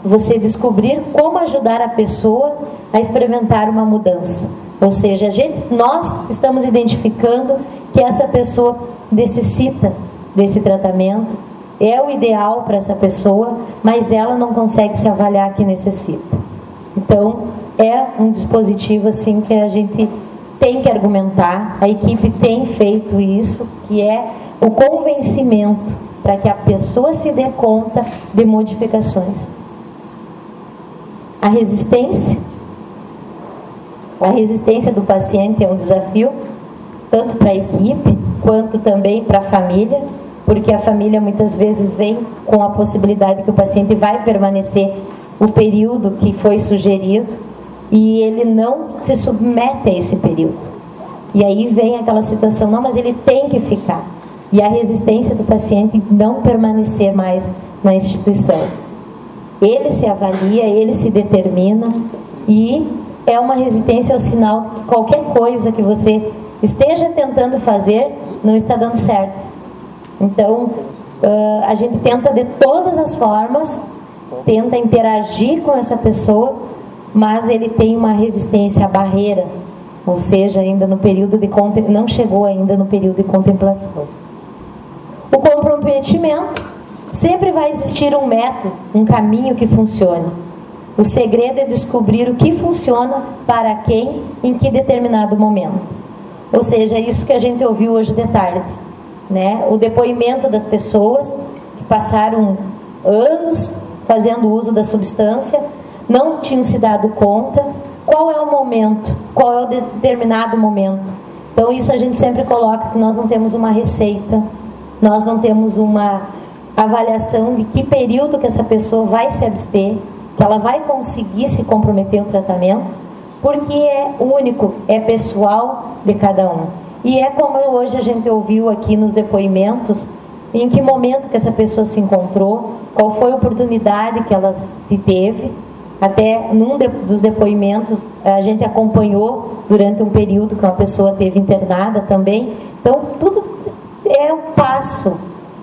você descobrir como ajudar a pessoa a experimentar uma mudança. Ou seja, nós estamos identificando que essa pessoa necessita desse tratamento, é o ideal para essa pessoa, mas ela não consegue se avaliar que necessita. Então, é um dispositivo assim que a gente tem que argumentar, a equipe tem feito isso, que é o convencimento para que a pessoa se dê conta de modificações. A resistência do paciente é um desafio, tanto para a equipe, quanto também para a família, porque a família muitas vezes vem com a possibilidade que o paciente vai permanecer o período que foi sugerido e ele não se submete a esse período. E aí vem aquela situação, não, mas ele tem que ficar. E a resistência do paciente não permanecer mais na instituição. Ele se avalia, ele se determina e é uma resistência ao sinal que qualquer coisa que você esteja tentando fazer não está dando certo. Então, a gente tenta de todas as formas, tenta interagir com essa pessoa, mas ele tem uma resistência à barreira, ou seja, ainda no período não chegou ainda no período de contemplação. O comprometimento, sempre vai existir um método, um caminho que funcione. O segredo é descobrir o que funciona para quem, em que determinado momento. Ou seja, isso que a gente ouviu hoje de tarde. Né? O depoimento das pessoas que passaram anos fazendo uso da substância, não tinham se dado conta qual é o momento, qual é o determinado momento. Então isso a gente sempre coloca que nós não temos uma receita, nós não temos uma avaliação de que período que essa pessoa vai se abster, que ela vai conseguir se comprometer ao tratamento, porque é único, é pessoal de cada um. E é como hoje a gente ouviu aqui nos depoimentos, em que momento que essa pessoa se encontrou, qual foi a oportunidade que ela se teve. Até num dos depoimentos a gente acompanhou durante um período que uma pessoa teve internada também. Então tudo é um passo.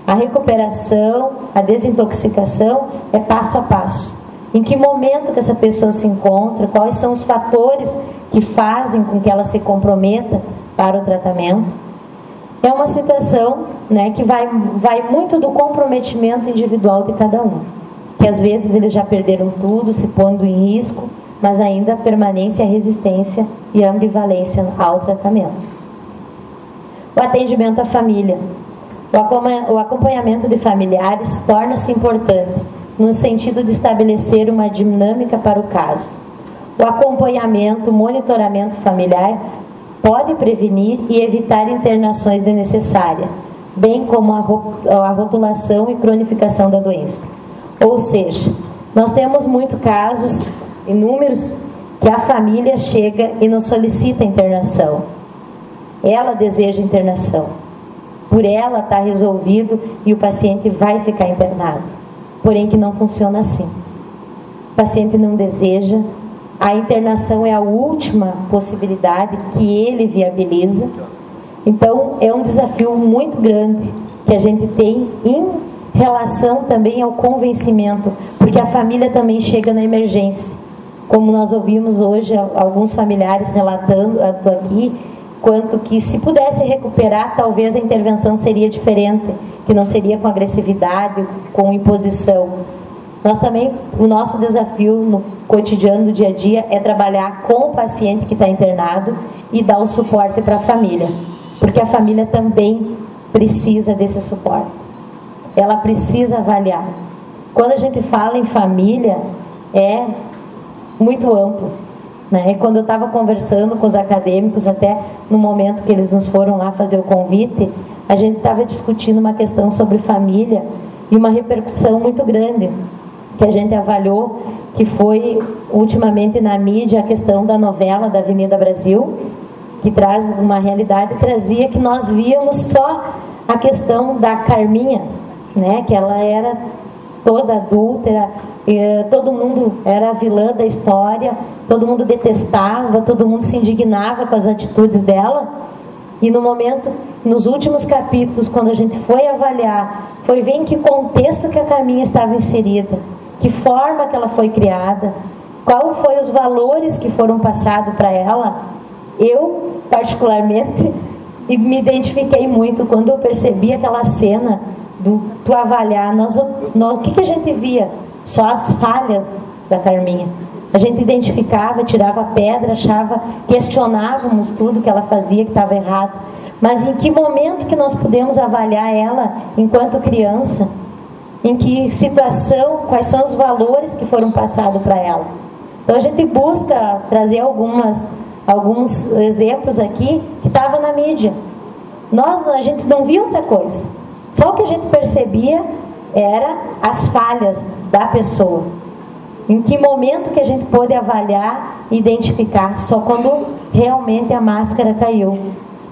A recuperação, a desintoxicação é passo a passo. Em que momento que essa pessoa se encontra, quais são os fatores que fazem com que ela se comprometa para o tratamento. É uma situação, né, que vai muito do comprometimento individual de cada um. Que às vezes eles já perderam tudo, se pondo em risco, mas ainda permanece a resistência e a ambivalência ao tratamento. O atendimento à família. O acompanhamento de familiares torna-se importante, no sentido de estabelecer uma dinâmica para o caso. O acompanhamento, o monitoramento familiar pode prevenir e evitar internações desnecessárias, bem como a rotulação e cronificação da doença. Ou seja, nós temos muitos casos, inúmeros, que a família chega e nos solicita internação. Ela deseja internação. Por ela está resolvido e o paciente vai ficar internado. Porém que não funciona assim. O paciente não deseja. A internação é a última possibilidade que ele viabiliza. Então, é um desafio muito grande que a gente tem em relação também ao convencimento, porque a família também chega na emergência. Como nós ouvimos hoje alguns familiares relatando aqui, quanto que se pudesse recuperar, talvez a intervenção seria diferente, que não seria com agressividade, com imposição. Nós também, o nosso desafio no cotidiano do dia a dia é trabalhar com o paciente que está internado e dar o suporte para a família, porque a família também precisa desse suporte. Ela precisa avaliar. Quando a gente fala em família, é muito amplo, né? E quando eu estava conversando com os acadêmicos, até no momento que eles nos foram lá fazer o convite, a gente estava discutindo uma questão sobre família e uma repercussão muito grande que a gente avaliou, que foi ultimamente na mídia a questão da novela da Avenida Brasil, que traz uma realidade, trazia que nós víamos só a questão da Carminha, né, que ela era toda adúltera, todo mundo era a vilã da história, todo mundo detestava, todo mundo se indignava com as atitudes dela. E no momento, nos últimos capítulos, quando a gente foi avaliar, foi ver em que contexto que a Carminha estava inserida, que forma que ela foi criada, qual foi os valores que foram passados para ela. Eu, particularmente, me identifiquei muito quando eu percebi aquela cena do avaliar. O que a gente via? Só as falhas da Carminha. A gente identificava, tirava pedra, questionávamos tudo que ela fazia que estava errado. Mas em que momento que nós podemos avaliar ela enquanto criança? Em que situação, quais são os valores que foram passados para ela? Então a gente busca trazer alguns exemplos aqui que estavam na mídia. A gente não via outra coisa. Só o que a gente percebia era as falhas da pessoa. Em que momento que a gente pôde avaliar e identificar? Só quando realmente a máscara caiu.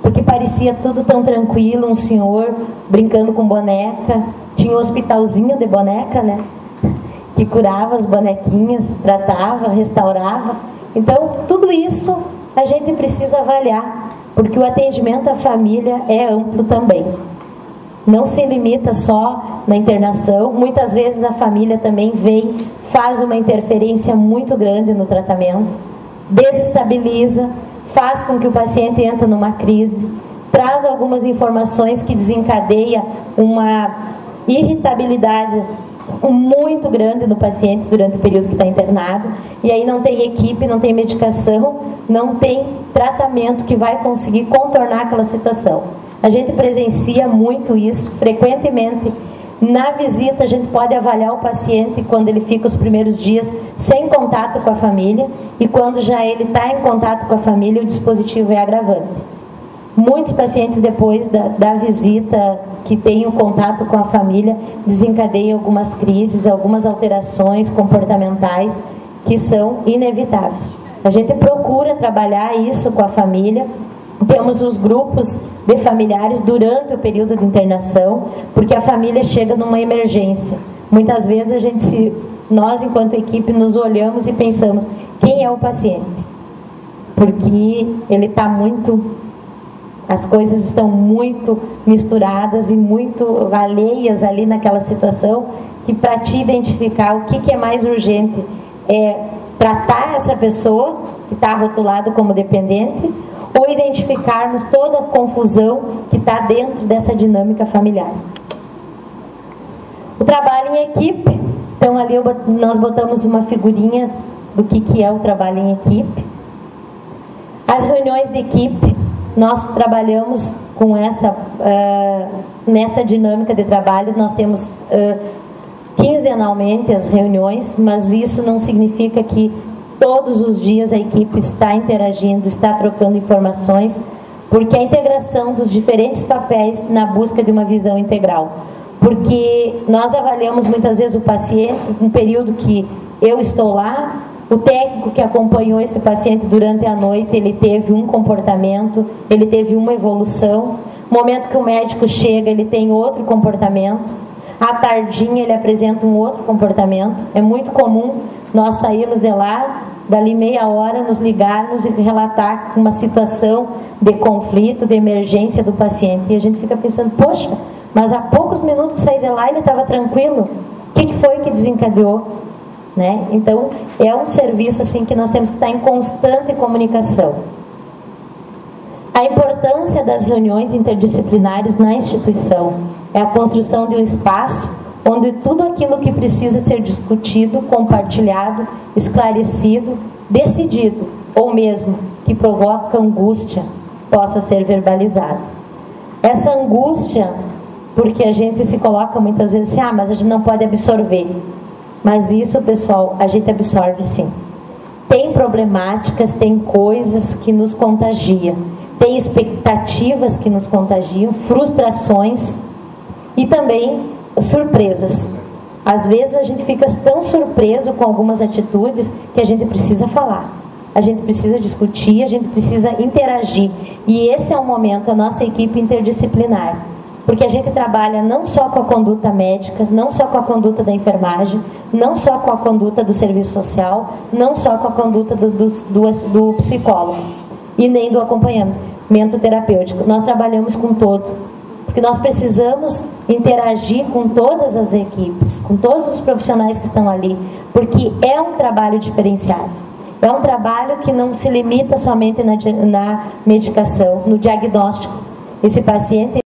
Porque parecia tudo tão tranquilo, um senhor brincando com boneca. Tinha um hospitalzinho de boneca, né? Que curava as bonequinhas, tratava, restaurava. Então, tudo isso a gente precisa avaliar, porque o atendimento à família é amplo também. Não se limita só na internação. Muitas vezes a família também vem, faz uma interferência muito grande no tratamento, desestabiliza, faz com que o paciente entre numa crise, traz algumas informações que desencadeia uma irritabilidade muito grande no paciente durante o período que está internado, e aí não tem equipe, não tem medicação, não tem tratamento que vai conseguir contornar aquela situação. A gente presencia muito isso, frequentemente. Na visita a gente pode avaliar o paciente quando ele fica os primeiros dias sem contato com a família, e quando já ele está em contato com a família, o dispositivo é agravante. Muitos pacientes depois da visita que têm o contato com a família desencadeiam algumas crises, algumas alterações comportamentais que são inevitáveis. A gente procura trabalhar isso com a família. Temos os grupos de familiares durante o período de internação, porque a família chega numa emergência. Muitas vezes nós enquanto equipe nos olhamos e pensamos, quem é o paciente? Porque ele está as coisas estão muito misturadas e muito alheias ali naquela situação, que para te identificar o que é mais urgente é tratar essa pessoa que está rotulada como dependente, ou identificarmos toda a confusão que está dentro dessa dinâmica familiar. O trabalho em equipe, então ali nós botamos uma figurinha do que é o trabalho em equipe. As reuniões de equipe, nós trabalhamos com nessa dinâmica de trabalho, nós temos quinzenalmente as reuniões, mas isso não significa que todos os dias a equipe está interagindo, está trocando informações, porque a integração dos diferentes papéis na busca de uma visão integral. Porque nós avaliamos muitas vezes o paciente, um período que eu estou lá, o técnico que acompanhou esse paciente durante a noite, ele teve um comportamento, ele teve uma evolução. No momento que o médico chega, ele tem outro comportamento. À tardinha, ele apresenta um outro comportamento. É muito comum nós sairmos de lá, dali meia hora, nos ligarmos e relatar uma situação de conflito, de emergência do paciente. E a gente fica pensando, poxa, mas há poucos minutos que saí de lá ele estava tranquilo. O que foi que desencadeou? Né? Então, é um serviço assim que nós temos que estar em constante comunicação. A importância das reuniões interdisciplinares na instituição é a construção de um espaço onde tudo aquilo que precisa ser discutido, compartilhado, esclarecido, decidido, ou mesmo que provoca angústia, possa ser verbalizado. Essa angústia, porque a gente se coloca muitas vezes assim, mas a gente não pode absorver. Mas isso, pessoal, a gente absorve sim. Tem problemáticas, tem coisas que nos contagiam, tem expectativas que nos contagiam, frustrações e também surpresas. Às vezes a gente fica tão surpreso com algumas atitudes que a gente precisa falar, a gente precisa discutir, a gente precisa interagir. E esse é o momento, a nossa equipe interdisciplinar. porque a gente trabalha não só com a conduta médica, não só com a conduta da enfermagem, não só com a conduta do serviço social, não só com a conduta do psicólogo e nem do acompanhamento terapêutico. Nós trabalhamos com todo, porque nós precisamos interagir com todas as equipes, com todos os profissionais que estão ali, porque é um trabalho diferenciado. É um trabalho que não se limita somente na medicação, no diagnóstico. Esse paciente